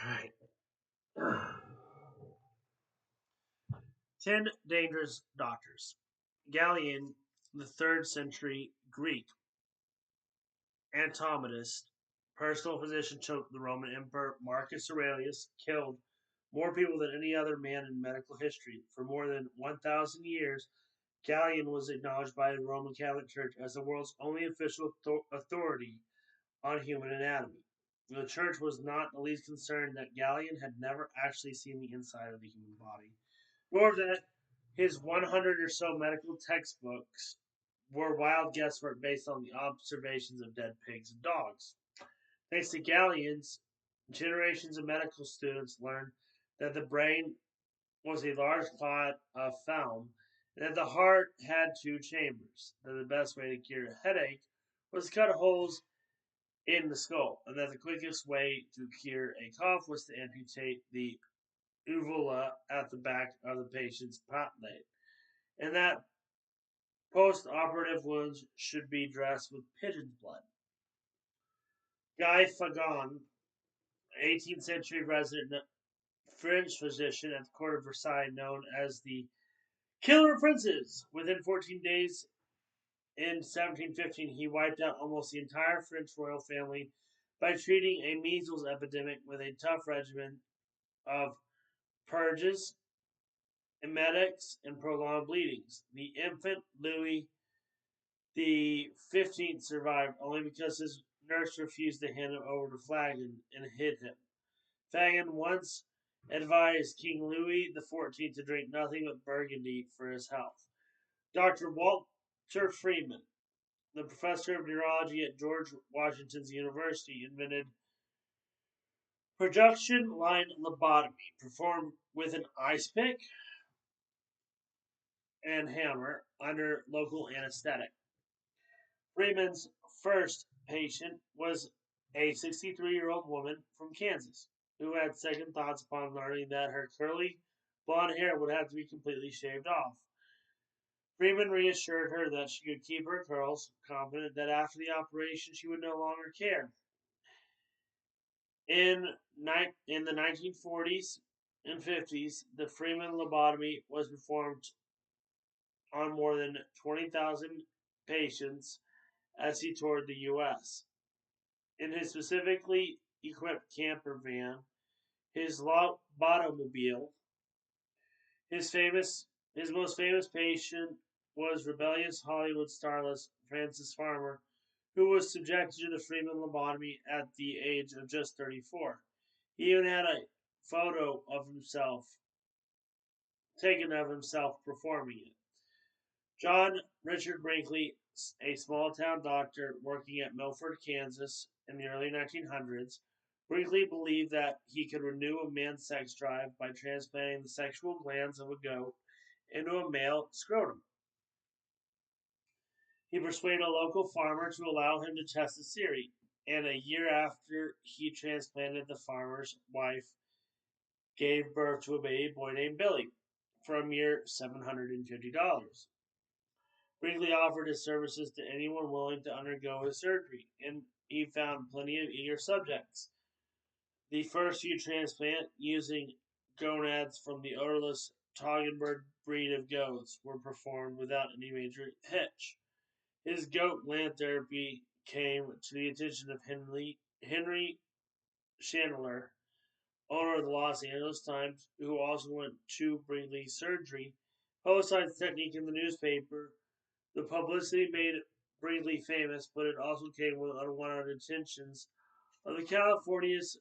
Alright. 10 dangerous doctors. Gallian, the 3rd century Greek anatomist, personal physician to the Roman Emperor Marcus Aurelius, killed more people than any other man in medical history. For more than 1,000 years, Gallian was acknowledged by the Roman Catholic Church as the world's only official authority on human anatomy. The church was not the least concerned that Gallian had never actually seen the inside of the human body, nor that his 100 or so medical textbooks were wild guesswork based on the observations of dead pigs and dogs. Thanks to Gallians, generations of medical students learned that the brain was a large clot of phlegm, and that the heart had 2 chambers, that the best way to cure a headache was to cut holes in the skull, and that the quickest way to cure a cough was to amputate the uvula at the back of the patient's patent, and that post-operative wounds should be dressed with pigeon's blood. Guy Fagon, 18th century resident French physician at the court of Versailles, known as the Killer of Princes. Within 14 days in 1715, he wiped out almost the entire French royal family by treating a measles epidemic with a tough regimen of purges, emetics, and prolonged bleedings. The infant Louis the 15th survived only because his nurse refused to hand him over to Flagon and hid him. Fagin once advised King Louis XIV to drink nothing but Burgundy for his health. Dr. Walter Freeman, the professor of neurology at George Washington's University, invented production line lobotomy, performed with an ice pick and hammer under local anesthetic. Freeman's first patient was a 63-year-old woman from Kansas who had second thoughts upon learning that her curly blonde hair would have to be completely shaved off. Freeman reassured her that she could keep her curls, confident that after the operation she would no longer care. In the 1940s and 50s, the Freeman lobotomy was performed on more than 20,000 patients as he toured the U.S. In his specifically equipped camper van, his lobotomobile, his most famous patient was rebellious Hollywood starlet Frances Farmer, who was subjected to the Freeman lobotomy at the age of just 34. He even had a photo of himself taken of himself performing it. John Richard Brinkley, a small town doctor working at Milford, Kansas in the early 1900s, Brinkley believed that he could renew a man's sex drive by transplanting the sexual glands of a goat into a male scrotum. He persuaded a local farmer to allow him to test the theory, and a year after he transplanted, the farmer's wife gave birth to a baby boy named Billy for a mere $750. Brinkley offered his services to anyone willing to undergo his surgery, and he found plenty of eager subjects. The first few transplants using gonads from the odorless Toggenburg breed of goats were performed without any major hitch. His goat gland therapy came to the attention of Henry Chandler, owner of the Los Angeles Times, who also went to Brinkley's surgery, publicized the technique in the newspaper. The publicity made Brinkley famous, but it also came with unwanted attentions of the California's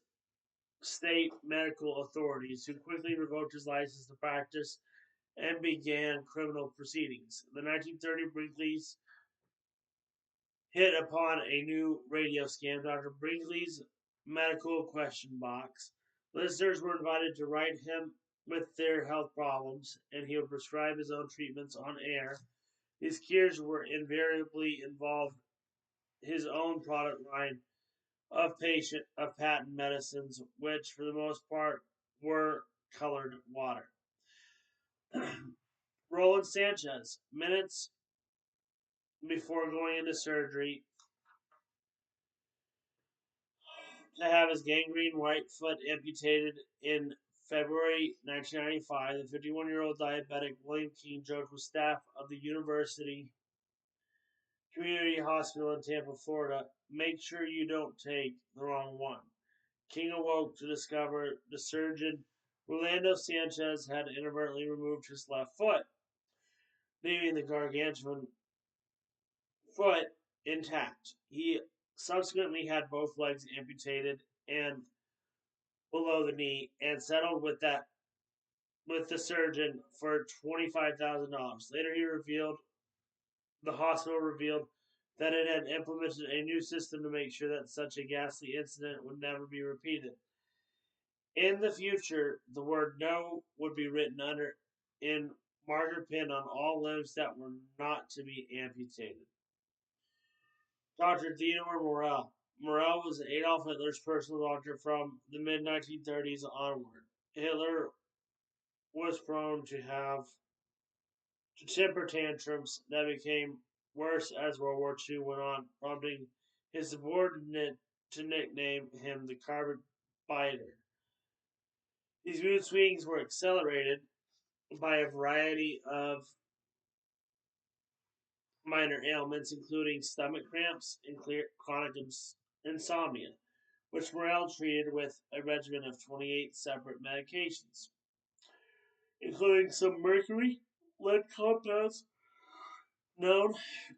state medical authorities, who quickly revoked his license to practice and began criminal proceedings. In the 1930s, Brinkley's hit upon a new radio scam, Dr. Brinkley's medical question box. Listeners were invited to write him with their health problems, and he would prescribe his own treatments on air. His cures were invariably involved his own product line of patent medicines, which for the most part were colored water. Roland Sanchez, minutes before going into surgery to have his gangrene right foot amputated in February 1995, the 51-year-old diabetic William King joked with staff of the University Community Hospital in Tampa, Florida, "Make sure you don't take the wrong one." King awoke to discover the surgeon Rolando Sanchez had inadvertently removed his left foot, leaving the gargantuan foot intact. He subsequently had both legs amputated and below the knee, and settled with the surgeon for $25,000. Later, the hospital revealed that it had implemented a new system to make sure that such a ghastly incident would never be repeated. In the future, the word "no" would be written in marker pen on all limbs that were not to be amputated. Dr. Theodore Morell. Morell was Adolf Hitler's personal doctor from the mid-1930s onward. Hitler was prone to temper tantrums that became worse as World War II went on, prompting his subordinate to nickname him the carpet biter. These mood swings were accelerated by a variety of minor ailments, including stomach cramps and chronic insomnia, which Morell treated with a regimen of 28 separate medications, including some mercury lead compounds known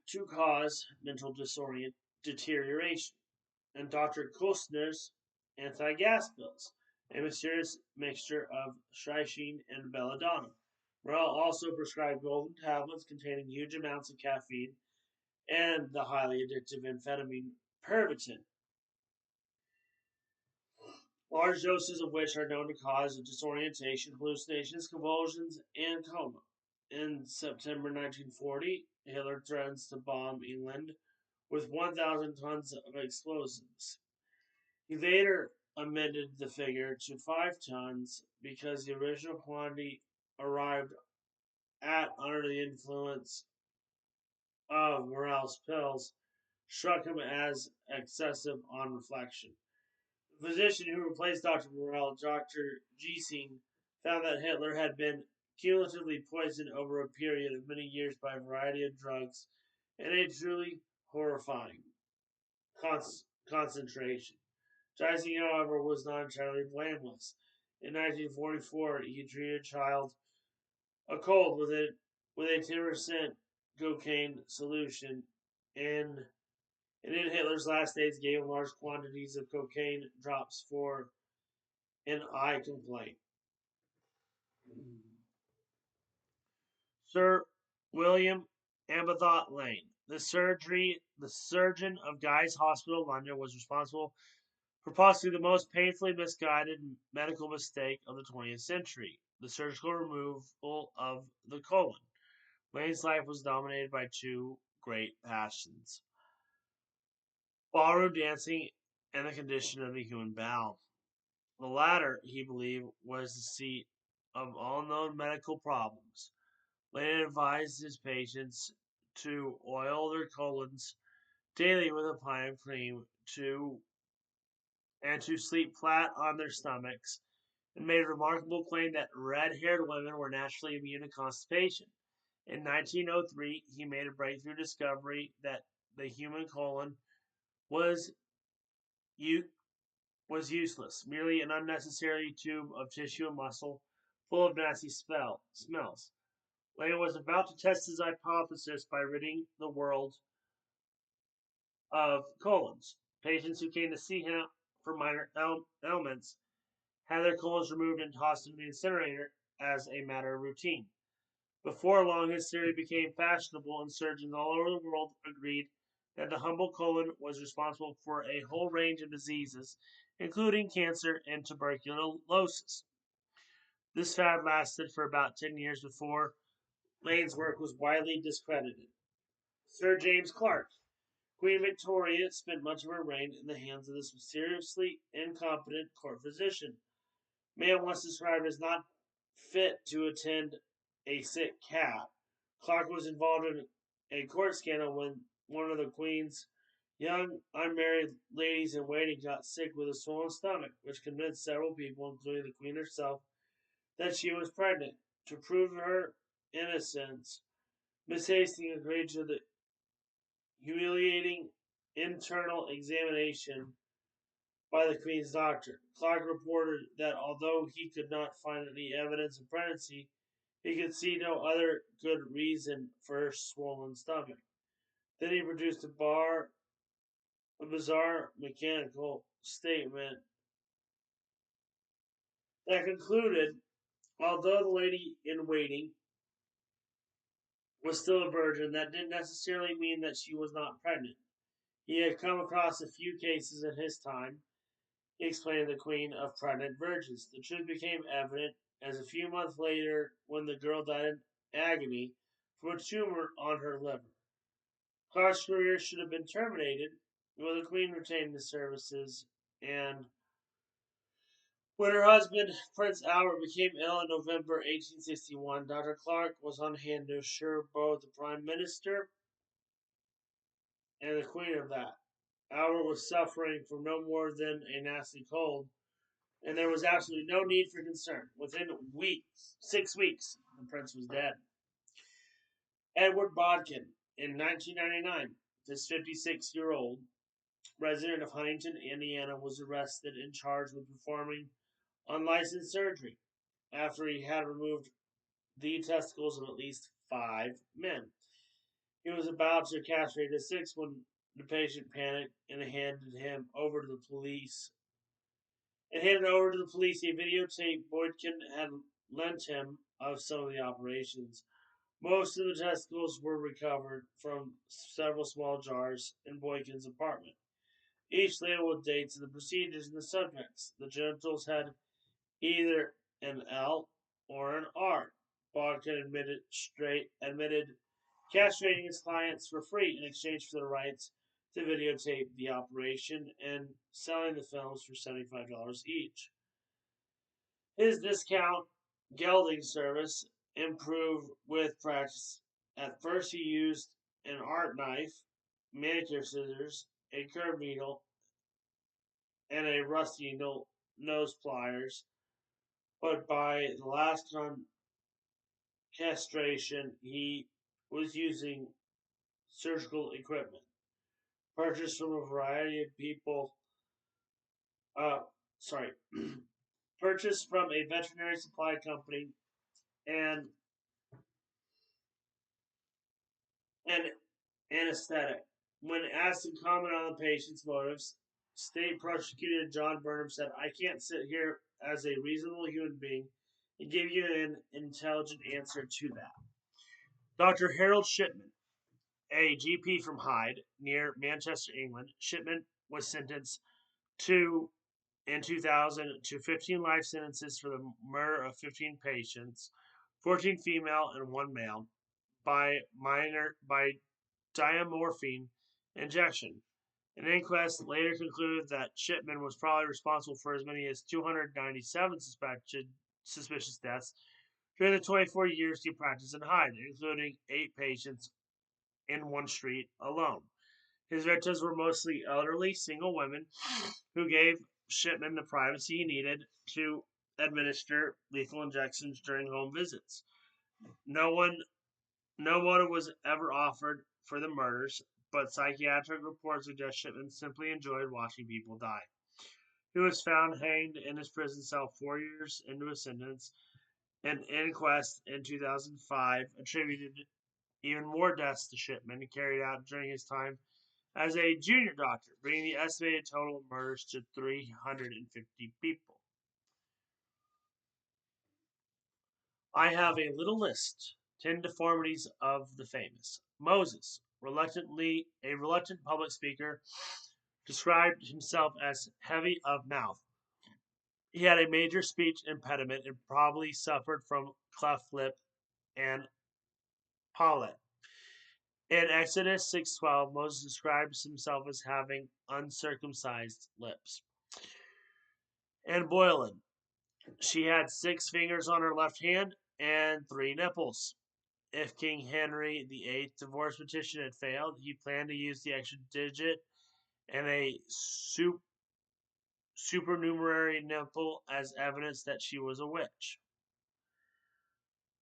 to cause mental deterioration, and Dr. Kostner's anti-gas pills, a mysterious mixture of strychnine and belladonna. Morell also prescribed golden tablets containing huge amounts of caffeine and the highly addictive amphetamine Pervitin, large doses of which are known to cause disorientation, hallucinations, convulsions, and coma. In September 1940, Hitler threatens to bomb England with 1,000 tons of explosives. He later amended the figure to 5 tons because the original quantity arrived at under the influence of Morell's pills struck him as excessive on reflection. The physician who replaced Dr. Morell, Dr. Giesing, found that Hitler had been cumulatively poisoned over a period of many years by a variety of drugs in a truly horrifying concentration. Giesing, however, was not entirely blameless. In 1944, he treated a cold with a 10% cocaine solution, and in Hitler's last days gave him large quantities of cocaine drops for an eye complaint. Sir William Ambethot Lane, the surgeon of Guy's Hospital, London, was responsible for possibly the most painfully misguided medical mistake of the 20th century, the surgical removal of the colon. Lane's life was dominated by two great passions: ballroom dancing and the condition of the human bowel. The latter, he believed, was the seat of all known medical problems. Lane advised his patients to oil their colons daily with a pint of cream and to sleep flat on their stomachs, and made a remarkable claim that red-haired women were naturally immune to constipation. In 1903, he made a breakthrough discovery that the human colon was u- was useless, merely an unnecessary tube of tissue and muscle full of nasty smells. Lane was about to test his hypothesis by ridding the world of colons. Patients who came to see him for minor ailments had their colons removed and tossed into the incinerator as a matter of routine. Before long, his theory became fashionable, and surgeons all over the world agreed that the humble colon was responsible for a whole range of diseases, including cancer and tuberculosis. This fad lasted for about 10 years before Lane's work was widely discredited. Sir James Clark. Queen Victoria spent much of her reign in the hands of this mysteriously incompetent court physician. Man once described as not fit to attend a sick cat. Clark was involved in a court scandal when one of the Queen's young unmarried ladies in waiting got sick with a swollen stomach, which convinced several people, including the Queen herself, that she was pregnant. To prove her innocence, Miss Hastings agreed to the humiliating internal examination by the Queen's doctor. Clark reported that although he could not find any evidence of pregnancy, he could see no other good reason for her swollen stomach. Then he produced a bizarre mechanical statement that concluded, although the lady in waiting was still a virgin, that didn't necessarily mean that she was not pregnant. He had come across a few cases in his time, he explained to the Queen, of pregnant virgins. The truth became evident as a few months later when the girl died in agony from a tumor on her liver. Clark's career should have been terminated, but the Queen retained his services, and when her husband, Prince Albert, became ill in November 1861, Dr. Clark was on hand to assure both the Prime Minister and the Queen of that. Albert was suffering from no more than a nasty cold, and there was absolutely no need for concern. Within weeks, 6 weeks, the prince was dead. Edward Bodkin, in 1999, this 56-year-old resident of Huntington, Indiana, was arrested and charged with performing unlicensed surgery after he had removed the testicles of at least 5 men. He was about to castrate the sixth when the patient panicked and handed over to the police a videotape Boydkin had lent him of some of the operations. Most of the testicles were recovered from several small jars in Boydkin's apartment, each labeled with dates of the procedures and the subjects. The genitals had either an L or an R. Boydkin admitted castrating his clients for free in exchange for the rights to videotape the operation and selling the films for $75 each. His discount gelding service improved with practice. At first, he used an art knife, manicure scissors, a curved needle, and a rusty nose pliers, but by the last castration, he was using surgical equipment purchased from a variety of people. Uh, sorry, purchased from a veterinary supply company and an anesthetic. When asked to comment on the patient's motives, State Prosecutor John Burnham said, "I can't sit here as a reasonable human being and give you an intelligent answer to that." Dr. Harold Shipman, a GP from Hyde, near Manchester, England, Shipman was sentenced to in 2000 to 15 life sentences for the murder of 15 patients, 14 female and one male, by diamorphine injection. An inquest later concluded that Shipman was probably responsible for as many as 297 suspicious deaths during the 24 years he practiced in Hyde, including 8 patients in one street alone. His victims were mostly elderly, single women who gave Shipman the privacy he needed to administer lethal injections during home visits. No one, no motive was ever offered for the murders, but psychiatric reports suggest Shipman simply enjoyed watching people die. He was found hanged in his prison cell 4 years into his sentence. An inquest in 2005 attributed even more deaths to Shipman carried out during his time as a junior doctor, bringing the estimated total of murders to 350 people. I have a little list 10 deformities of the famous. Moses, a reluctant public speaker, described himself as heavy of mouth. He had a major speech impediment and probably suffered from cleft lip and palate. In Exodus 6:12, Moses describes himself as having uncircumcised lips. And Boylan, she had 6 fingers on her left hand and 3 nipples. If King Henry VIII divorce petition had failed, he planned to use the extra digit and a supernumerary nipple as evidence that she was a witch.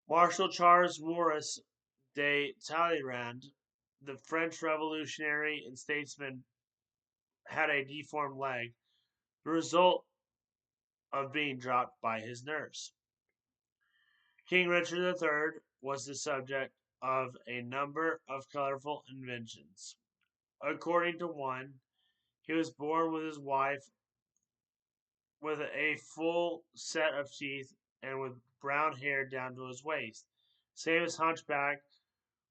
Marshal Charles Maurice de Talleyrand, the French revolutionary and statesman, had a deformed leg, the result of being dropped by his nurse. King Richard III was the subject of a number of colorful inventions. According to one, he was born with his wife with a full set of teeth and with brown hair down to his waist. Same as Hunchback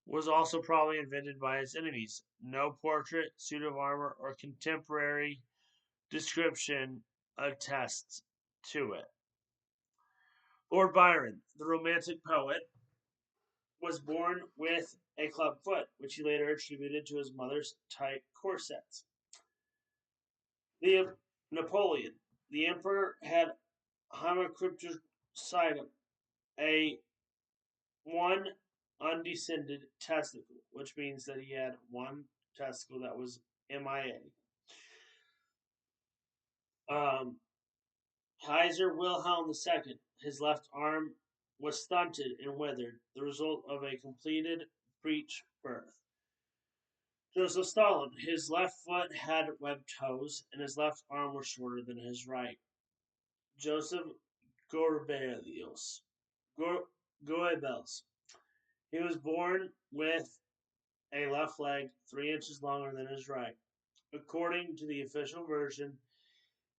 was also probably invented by his enemies. No portrait, suit of armor, or contemporary description attests to it. Lord Byron, the Romantic poet, was born with a club foot, which he later attributed to his mother's tight corsets. The Napoleon, the emperor, had hemicryptocytum, a one undescended testicle, which means that he had one testicle that was MIA. Kaiser Wilhelm II, his left arm was stunted and withered, the result of a completed breech birth. Joseph Stalin, his left foot had webbed toes, and his left arm was shorter than his right. Joseph Goebbels, Goebbels, he was born with a left leg 3 inches longer than his right. According to the official version,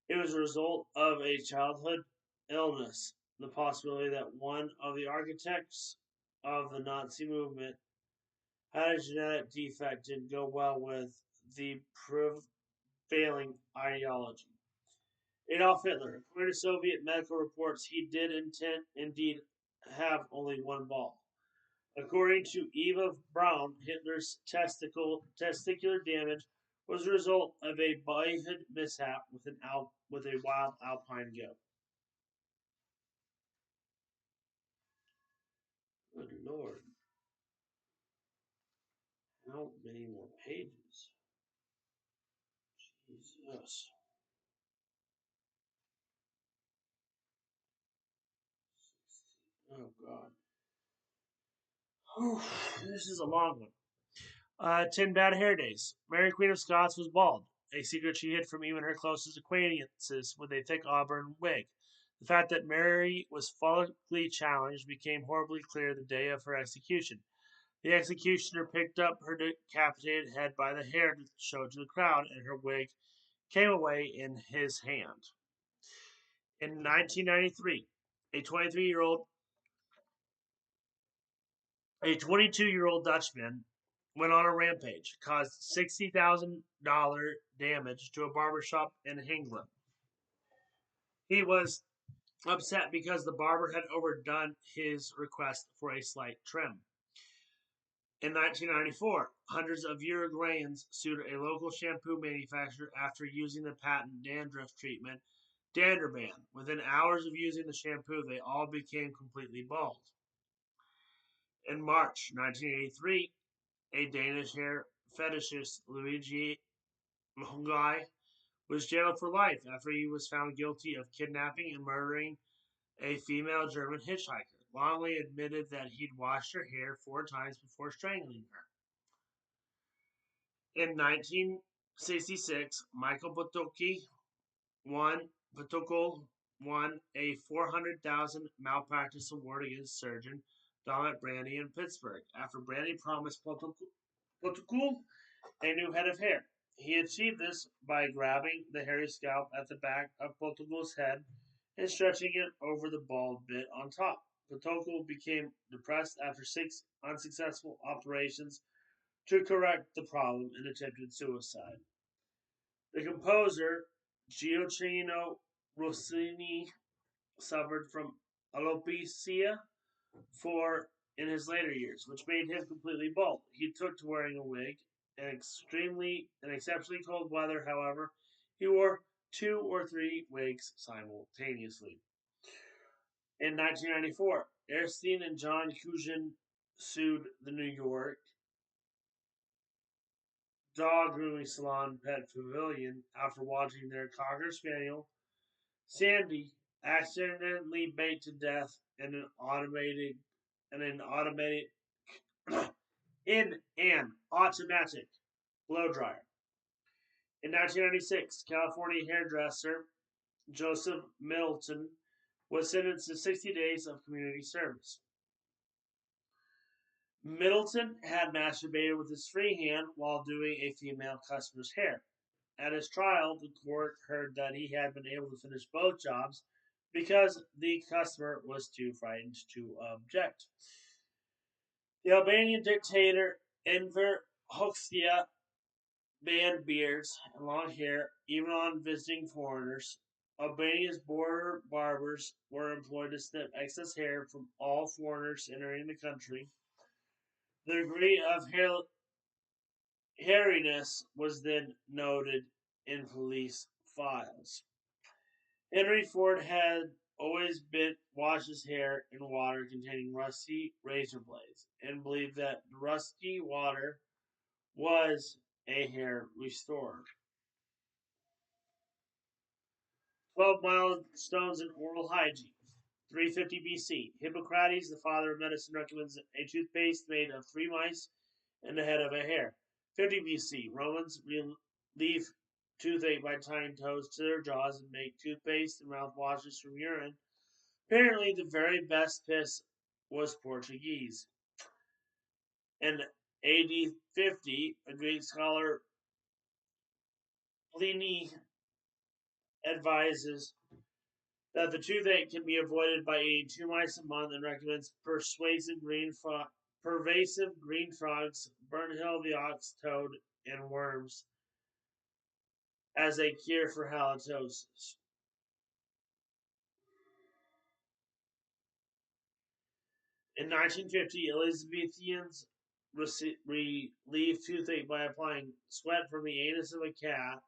it was a result of a childhood illness. The possibility that one of the architects of the Nazi movement had a genetic defect didn't go well with the prevailing ideology. Adolf Hitler, according to Soviet medical reports, he did indeed have only one ball. According to Eva Braun, Hitler's testicular damage was a result of a boyhood mishap with a wild alpine goat. Good Lord, how many more pages? Jesus. Oh God. This is a long one. 10 bad hair days. Mary Queen of Scots was bald, a secret she hid from even her closest acquaintances with a thick auburn wig. The fact that Mary was follically challenged became horribly clear the day of her execution. The executioner picked up her decapitated head by the hair to show it to the crowd, and her wig came away in his hand. In 1993, a 22-year-old Dutchman went on a rampage, caused $60,000 damage to a barbershop in England. He was upset because the barber had overdone his request for a slight trim. In 1994, hundreds of Uruguayans sued a local shampoo manufacturer after using the patent dandruff treatment Danderban. Within hours of using the shampoo, they all became completely bald. In March 1983, a Danish hair fetishist, Luigi Lungai, was jailed for life after he was found guilty of kidnapping and murdering a female German hitchhiker. Longley admitted that he'd washed her hair 4 times before strangling her. In 1966, Michael Potocki won a $400,000 malpractice award against surgeon Donald Brandy in Pittsburgh after Brandy promised Potocki a new head of hair. He achieved this by grabbing the hairy scalp at the back of Potocki's head and stretching it over the bald bit on top. Potocki became depressed after 6 unsuccessful operations to correct the problem and attempted suicide. The composer Gioacchino Rossini suffered from alopecia for in his later years, which made him completely bald. He took to wearing a wig. In exceptionally cold weather, however, he wore 2 or 3 wigs simultaneously. In 1994, Erstein and John Cushin sued the New York dog grooming salon Pet Pavilion after watching their Cocker Spaniel, Sandy, accidentally baked to death in an automated in an automatic blow dryer. In 1996, California hairdresser Joseph Middleton was sentenced to 60 days of community service. Middleton had masturbated with his free hand while doing a female customer's hair. At his trial, the court heard that he had been able to finish both jobs because the customer was too frightened to object. The Albanian dictator Enver Hoxha banned beards and long hair even on visiting foreigners. Albania's border barbers were employed to snip excess hair from all foreigners entering the country. The degree of hairiness was then noted in police files. Henry Ford had always washed his hair in water containing rusty razor blades and believed that the rusty water was a hair restorer. 12 milestones in oral hygiene. 350 BC. Hippocrates, the father of medicine, recommends a toothpaste made of 3 mice and the head of a hare. 50 BC. Romans relieve toothache by tying toes to their jaws and make toothpaste and mouthwashes from urine. Apparently, the very best piss was Portuguese. In AD 50, a Greek scholar Pliny advises that the toothache can be avoided by eating 2 mice a month and recommends pervasive green frogs, burnt hill the ox toad, and worms as a cure for halitosis. In 1950, Elizabethans relieved toothache by applying sweat from the anus of a cat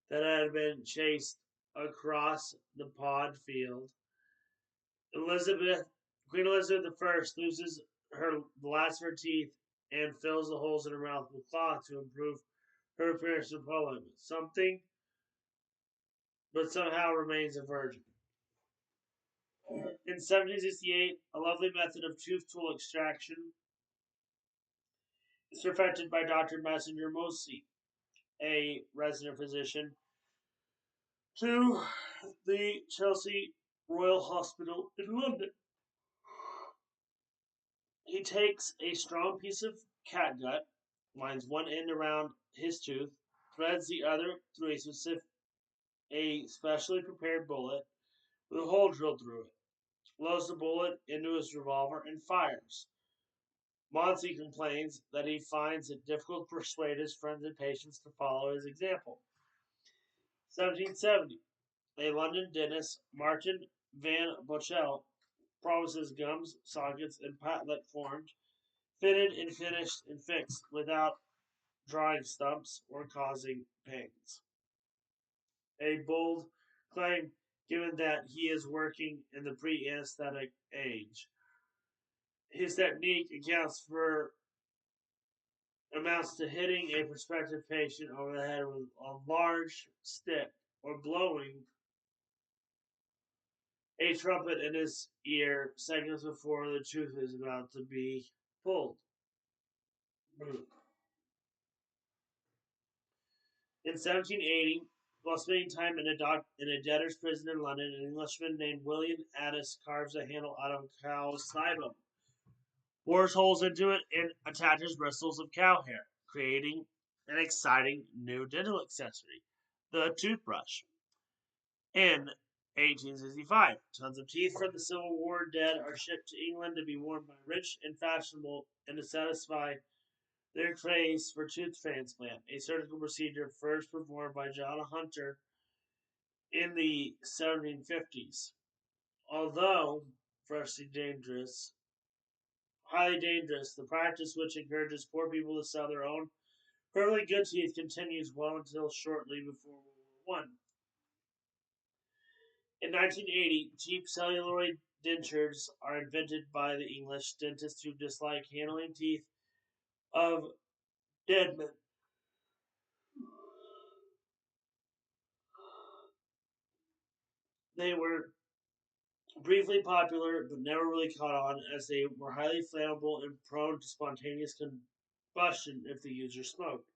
that had been chased across the pod field. Queen Elizabeth I loses the last of her teeth and fills the holes in her mouth with cloth to improve her appearance in public. But somehow remains a virgin. In 1768, a lovely method of tooth tool extraction is perfected by Dr. Messenger Mosey, a resident physician, to the Chelsea Royal Hospital in London. He takes a strong piece of catgut, winds one end around his tooth, threads the other through a specially prepared bullet with a hole drilled through it, loads the bullet into his revolver, and fires. Monsey complains that he finds it difficult to persuade his friends and patients to follow his example. 1770. A London dentist, Martin van Bochel, promises gums, sockets, and patlet formed, fitted and finished and fixed without drawing stumps or causing pains. A bold claim given that he is working in the pre-anesthetic age. His technique amounts to hitting a prospective patient over the head with a large stick or blowing a trumpet in his ear seconds before the tooth is about to be pulled. In 1780, while spending time in a debtor's prison in London, an Englishman named William Addis carves a handle out of a cow's thigh bone, bores holes into it, and attaches bristles of cow hair, creating an exciting new dental accessory, the toothbrush. In 1865, tons of teeth from the Civil War dead are shipped to England to be worn by rich and fashionable and to satisfy their craze for tooth transplant, a surgical procedure first performed by John Hunter in the 1750s. Although highly dangerous, the practice which encourages poor people to sell their own perfectly good teeth continues well until shortly before World War I. In 1980, cheap celluloid dentures are invented by the English dentists who dislike handling teeth of dead men. They were briefly popular but never really caught on, as they were highly flammable and prone to spontaneous combustion if the user smoked.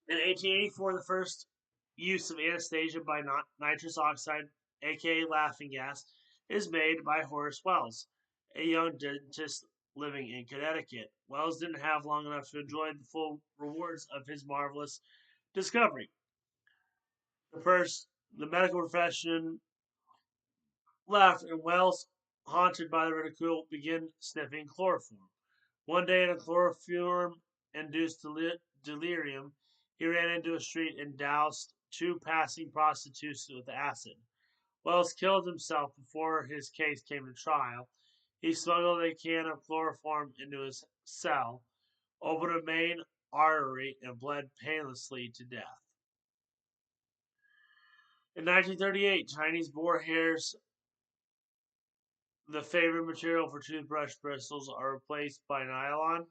In 1884, the first use of anesthesia by nitrous oxide, aka laughing gas, is made by Horace Wells, a young dentist living in Connecticut. Wells didn't have long enough to enjoy the full rewards of his marvelous discovery. The medical profession left, and Wells, haunted by the ridicule, began sniffing chloroform. One day, in a chloroform-induced delirium, he ran into a street and doused two passing prostitutes with acid. Wells killed himself before his case came to trial. He smuggled a can of chloroform into his cell, opened a main artery, and bled painlessly to death. In 1938, Chinese boar hairs, the favorite material for toothbrush bristles, are replaced by nylon,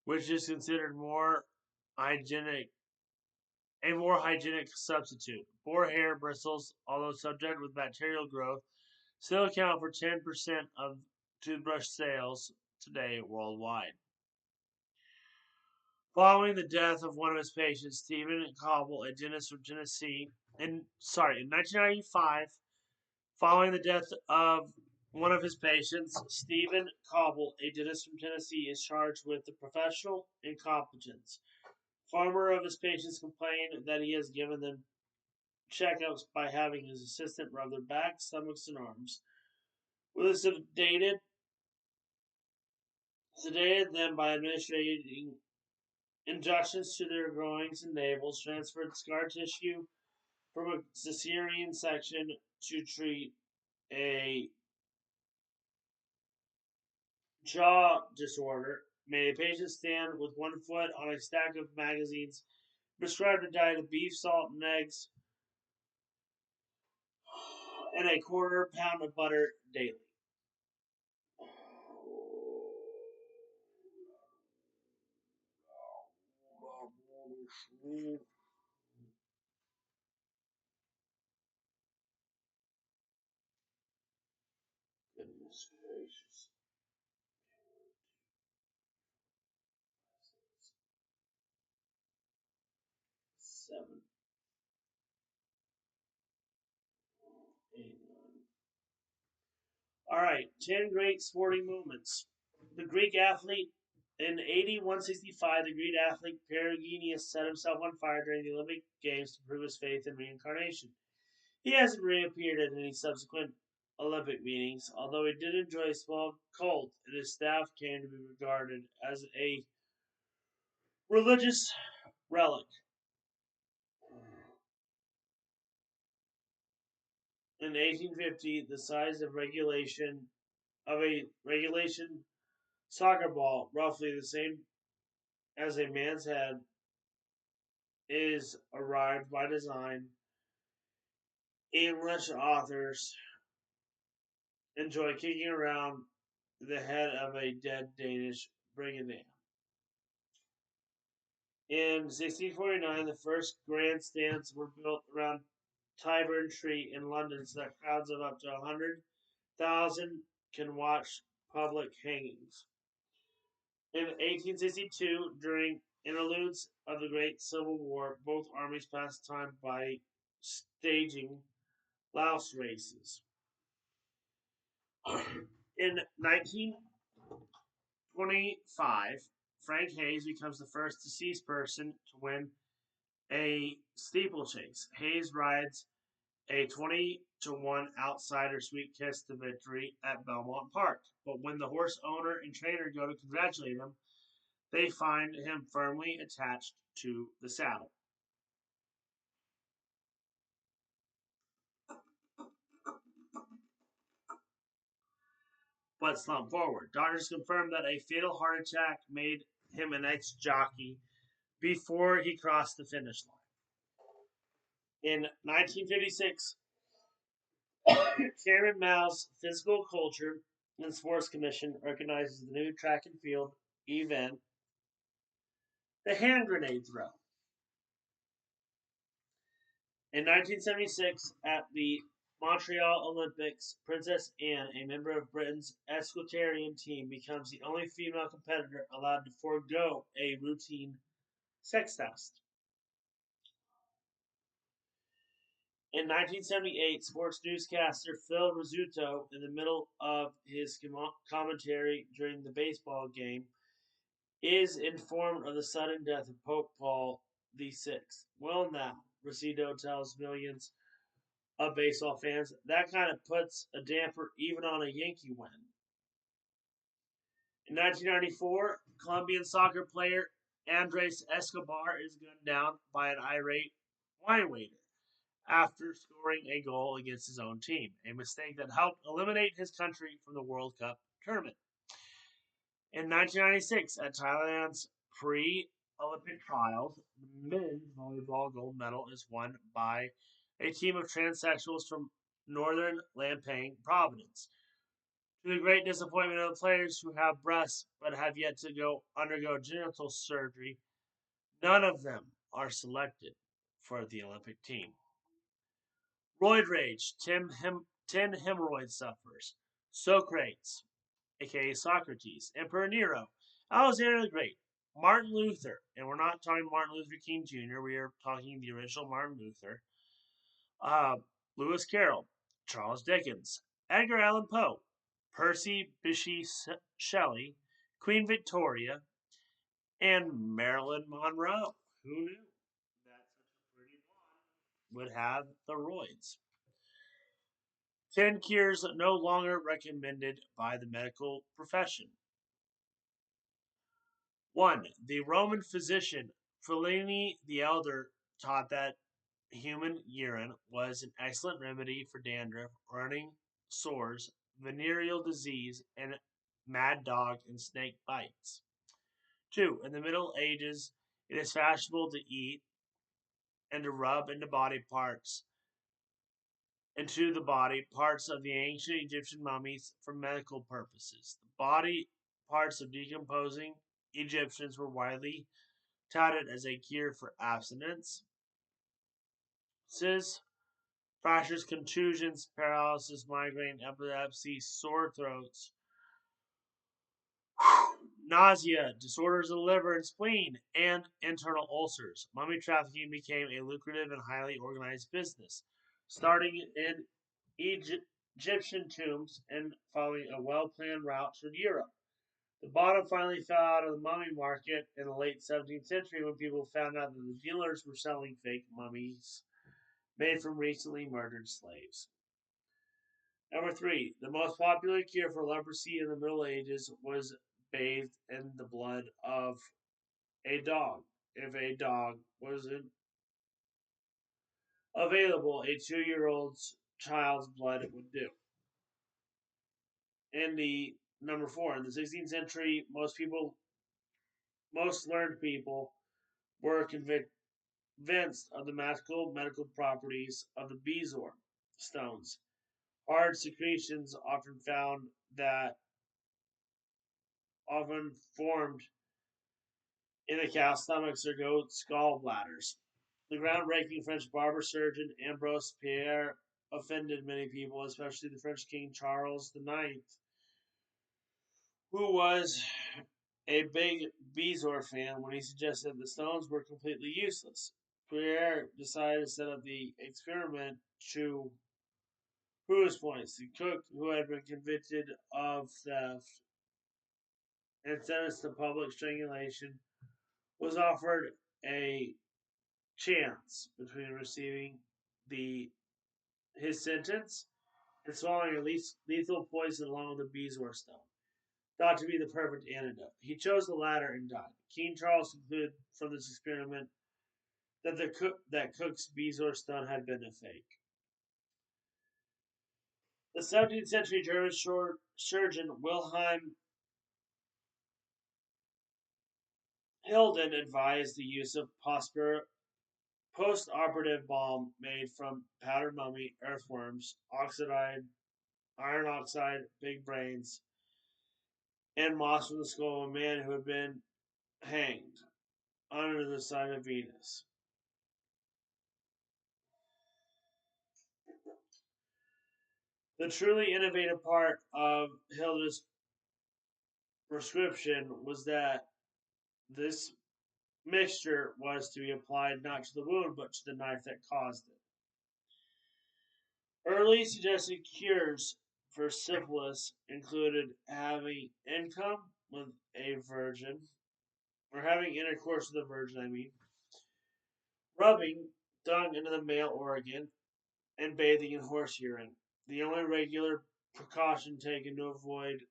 which is considered hygienic, a more hygienic substitute. Boar hair bristles, although subject with bacterial growth, still account for 10% of toothbrush sales today worldwide. Following the death of one of his patients, Stephen Cobble, a dentist from Tennessee, in 1995, following the death of one of his patients, Stephen Cobble, a dentist from Tennessee, is charged with the professional incompetence. Former of his patients complained that he has given them checkups by having his assistant rub their backs, stomachs, and arms. With a sedated them by administering injections to their groins and navels, transferred scar tissue from a cesarean section to treat a jaw disorder, made a patient stand with one foot on a stack of magazines, prescribed a diet of beef, salt, and eggs, and a quarter pound of butter daily. Goodness gracious. 7, 8, 9. All right, 10 great sporting moments. The Greek athlete in AD 165, the Greek athlete Perigenius set himself on fire during the Olympic Games to prove his faith in reincarnation. He hasn't reappeared at any subsequent Olympic meetings, although he did enjoy a small cult, and his staff came to be regarded as a religious relic. In 1850, the size of a regulation soccer ball, roughly the same as a man's head, is arrived by design. English authors enjoy kicking around the head of a dead Danish brigand. In 1649, the first grandstands were built around Tyburn Tree in London so that crowds of up to 100,000 can watch public hangings. In 1862, during interludes of the Great Civil War, both armies passed time by staging louse races. In 1925, Frank Hayes becomes the first deceased person to win a steeplechase. Hayes rides a 20-1 outsider sweet kiss to victory at Belmont Park. But when the horse owner and trainer go to congratulate him, they find him firmly attached to the saddle. But slump forward. Doctors confirmed that a fatal heart attack made him an ex-jockey before he crossed the finish line. In 1956, Chairman Mao's Physical Culture and Sports Commission recognizes the new track and field event, the hand grenade throw. In 1976, at the Montreal Olympics, Princess Anne, a member of Britain's equestrian team, becomes the only female competitor allowed to forego a routine sex test. In 1978, sports newscaster Phil Rizzuto, in the middle of his commentary during the baseball game, is informed of the sudden death of Pope Paul VI. Well, now, Rizzuto tells millions of baseball fans, that kind of puts a damper even on a Yankee win. In 1994, Colombian soccer player Andres Escobar is gunned down by an irate wine waiter after scoring a goal against his own team, a mistake that helped eliminate his country from the World Cup tournament. In 1996, at Thailand's pre-Olympic trials, the men's volleyball gold medal is won by a team of transsexuals from northern Lampang province. To the great disappointment of the players who have breasts but have yet to undergo genital surgery, none of them are selected for the Olympic team. Roid rage, 10 hemorrhoid sufferers, Socrates, aka Socrates, Emperor Nero, Alexander the Great, Martin Luther, and we're not talking Martin Luther King Jr., we are talking the original Martin Luther, Lewis Carroll, Charles Dickens, Edgar Allan Poe, Percy Bysshe Shelley, Queen Victoria, and Marilyn Monroe. Who knew that such a pretty blonde would have the roids? 10 cures no longer recommended by the medical profession. 1. The Roman physician Pliny the Elder taught that human urine was an excellent remedy for dandruff, running sores, venereal disease, and mad dog and snake bites. 2. In the Middle Ages, it is fashionable to eat and to rub into the body parts of the ancient Egyptian mummies for medical purposes. The body parts of decomposing Egyptians were widely touted as a cure for abstinence, fractures, contusions, paralysis, migraine, epilepsy, sore throats, nausea, disorders of the liver and spleen, and internal ulcers. Mummy trafficking became a lucrative and highly organized business, starting in Egyptian tombs and following a well-planned route through Europe. The bottom finally fell out of the mummy market in the late 17th century when people found out that the dealers were selling fake mummies made from recently murdered slaves. Number 3, the most popular cure for leprosy in the Middle Ages was bathed in the blood of a dog. If a dog wasn't available, a 2-year-old's child's blood would do. And the number 4, in the 16th century, most learned people were convinced of the magical medical properties of the bezoar stones. Hard secretions often formed in the cow's stomachs or goat's gallbladders. The groundbreaking French barber surgeon Ambrose Pierre offended many people, especially the French King Charles IX, who was a big Bezoar fan when he suggested the stones were completely useless. Pierre decided to set up the experiment to prove his points. The cook, who had been convicted of theft and sentenced to public strangulation, was offered a chance between receiving the his sentence and swallowing a lethal poison along with the bezoar stone, thought to be the perfect antidote. He chose the latter and died. King Charles concluded from this experiment that Cook's bezoar stone had been a fake. The 17th century German surgeon Wilhelm Hilden advised the use of post-operative balm made from powdered mummy, earthworms, iron oxide, big brains, and moss from the skull of a man who had been hanged under the sign of Venus. The truly innovative part of Hilda's prescription was that this mixture was to be applied not to the wound but to the knife that caused it. Early suggested cures for syphilis included having income with a virgin, or having intercourse with a virgin, rubbing dung into the male organ, and bathing in horse urine. The only regular precaution taken to avoid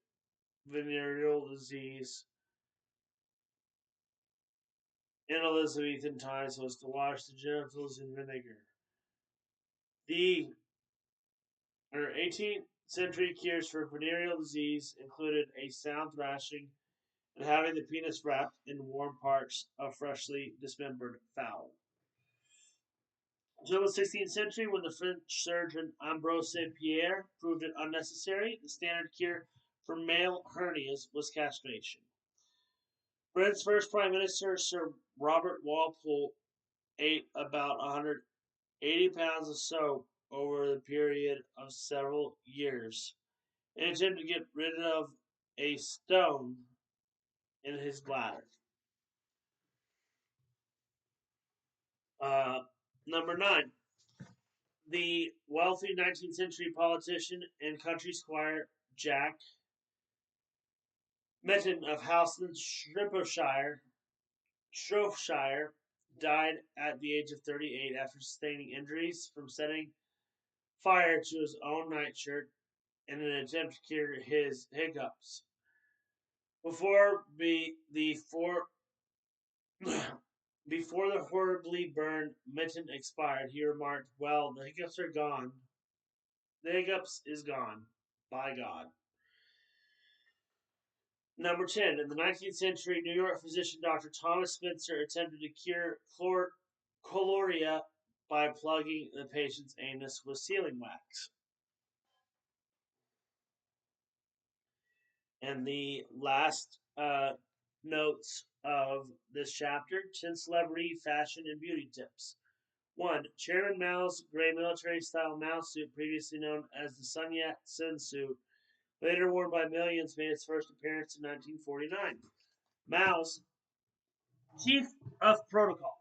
venereal disease in Elizabethan times was to wash the genitals in vinegar. The 18th century cures for venereal disease included a sound thrashing and having the penis wrapped in warm parts of freshly dismembered fowl. Until the 16th century, when the French surgeon Ambrose Pierre proved it unnecessary, the standard cure for male hernias was castration. Britain's first Prime Minister, Sir Robert Walpole, ate about 180 pounds of soap over the period of several years in an attempt to get rid of a stone in his bladder. Uh, Number 9. The wealthy 19th century politician and country squire Jack Mytton of Howson, Shropshire, died at the age of 38 after sustaining injuries from setting fire to his own nightshirt in an attempt to cure his hiccups. Before before the horribly burned Mytton expired, he remarked, "Well, the hiccups are gone. The hiccups is gone, by God." Number 10. In the 19th century, New York physician Dr. Thomas Spencer attempted to cure chloria by plugging the patient's anus with sealing wax. And the last notes of this chapter: 10 celebrity fashion and beauty tips. 1. Chairman Mao's gray military style Mao suit, previously known as the Sun Yat sen suit, later worn by millions, made its first appearance in 1949. Mao's chief of protocol,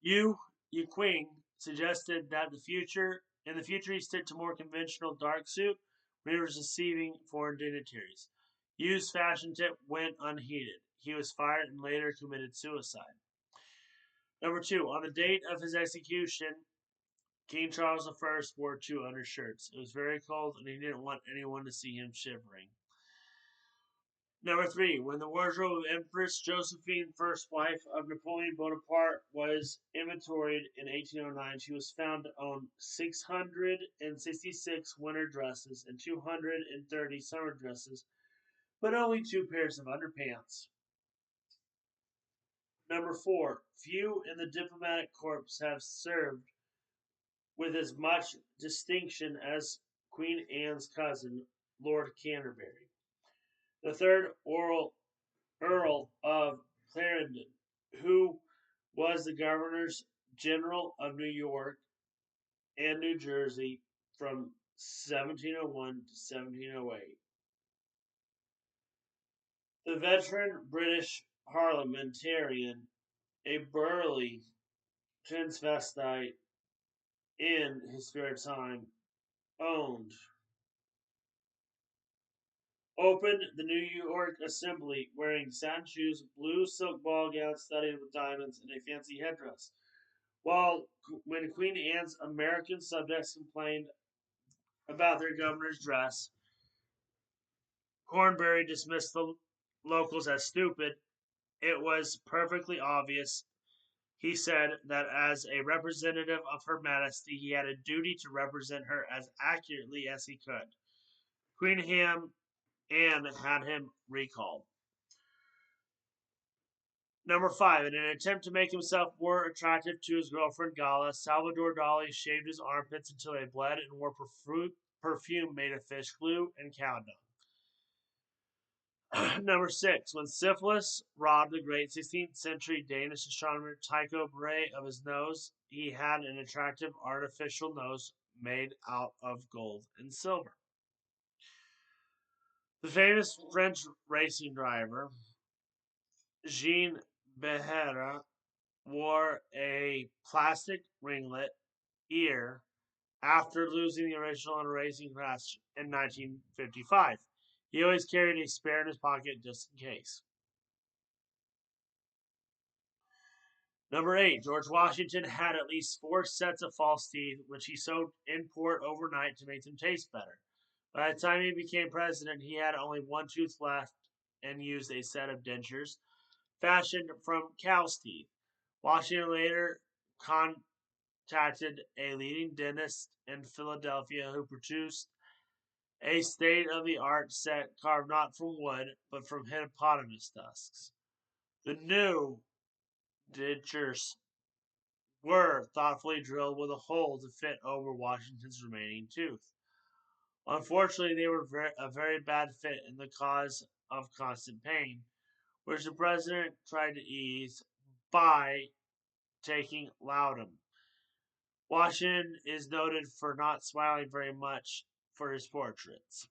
Yu Yiqing, suggested that in the future he stick to more conventional dark suit when he was receiving foreign dignitaries. Yu's fashion tip went unheeded. He was fired and later committed suicide. Number 2. On the date of his execution, King Charles I wore 2 undershirts. It was very cold, and he didn't want anyone to see him shivering. Number 3. When the wardrobe of Empress Josephine, first wife of Napoleon Bonaparte, was inventoried in 1809, she was found to own 666 winter dresses and 230 summer dresses, but only 2 pairs of underpants. Number 4. Few in the diplomatic corps have served with as much distinction as Queen Anne's cousin, Lord Canterbury. The third Earl of Clarendon, who was the governors general of New York and New Jersey from 1701 to 1708. The veteran British parliamentarian, a burly transvestite in his spare time, opened the New York Assembly wearing satin shoes, blue silk ball gown studded with diamonds, and a fancy headdress. When Queen Anne's American subjects complained about their governor's dress, Cornbury dismissed the locals as stupid. It was perfectly obvious, he said, that as a representative of Her Majesty, he had a duty to represent her as accurately as he could. Queen Anne had him recalled. Number 5. In an attempt to make himself more attractive to his girlfriend Gala, Salvador Dali shaved his armpits until they bled and wore perfume made of fish glue and cow dung. Number 6. When syphilis robbed the great 16th century Danish astronomer Tycho Brahe of his nose, he had an attractive artificial nose made out of gold and silver. The famous French racing driver Jean Behera wore a plastic ringlet ear after losing the original in a racing crash in 1955. He always carried a spare in his pocket just in case. Number 8. George Washington had at least 4 sets of false teeth, which he sewed in port overnight to make them taste better. By the time he became president, he had only 1 tooth left and used a set of dentures fashioned from cow's teeth. Washington later contacted a leading dentist in Philadelphia who produced a state-of-the-art set carved not from wood, but from hippopotamus tusks. The new dentures were thoughtfully drilled with a hole to fit over Washington's remaining tooth. Unfortunately, they were a very bad fit and the cause of constant pain, which the president tried to ease by taking laudanum. Washington is noted for not smiling very much for his portraits.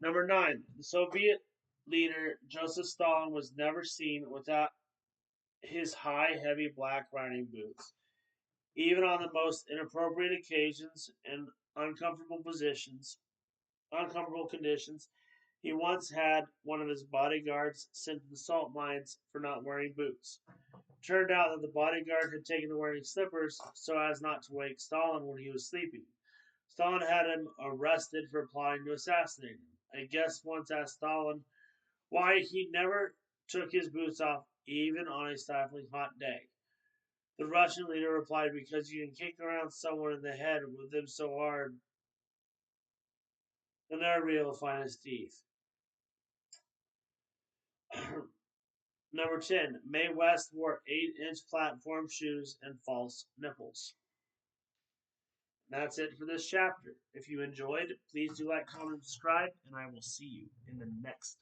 Number 9. The Soviet leader Joseph Stalin was never seen without his high, heavy black riding boots. Even on the most inappropriate occasions and uncomfortable conditions, he once had one of his bodyguards sent to the salt mines for not wearing boots. It turned out that the bodyguard had taken to wearing slippers so as not to wake Stalin when he was sleeping. Stalin had him arrested for plotting to assassinate him. A guest once asked Stalin why he never took his boots off even on a stifling hot day. The Russian leader replied, because you can kick around someone in the head with them so hard they'll never be able to find his teeth. Number 10. Mae West wore 8-inch platform shoes and false nipples. That's it for this chapter. If you enjoyed, please do like, comment, and subscribe, and I will see you in the next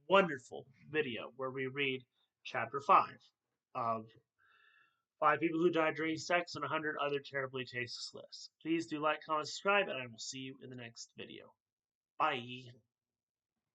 wonderful video where we read chapter 5 of 5 People Who Died During Sex and 100 Other Terribly Tasteless Lists. Please do like, comment, subscribe, and I will see you in the next video. Bye.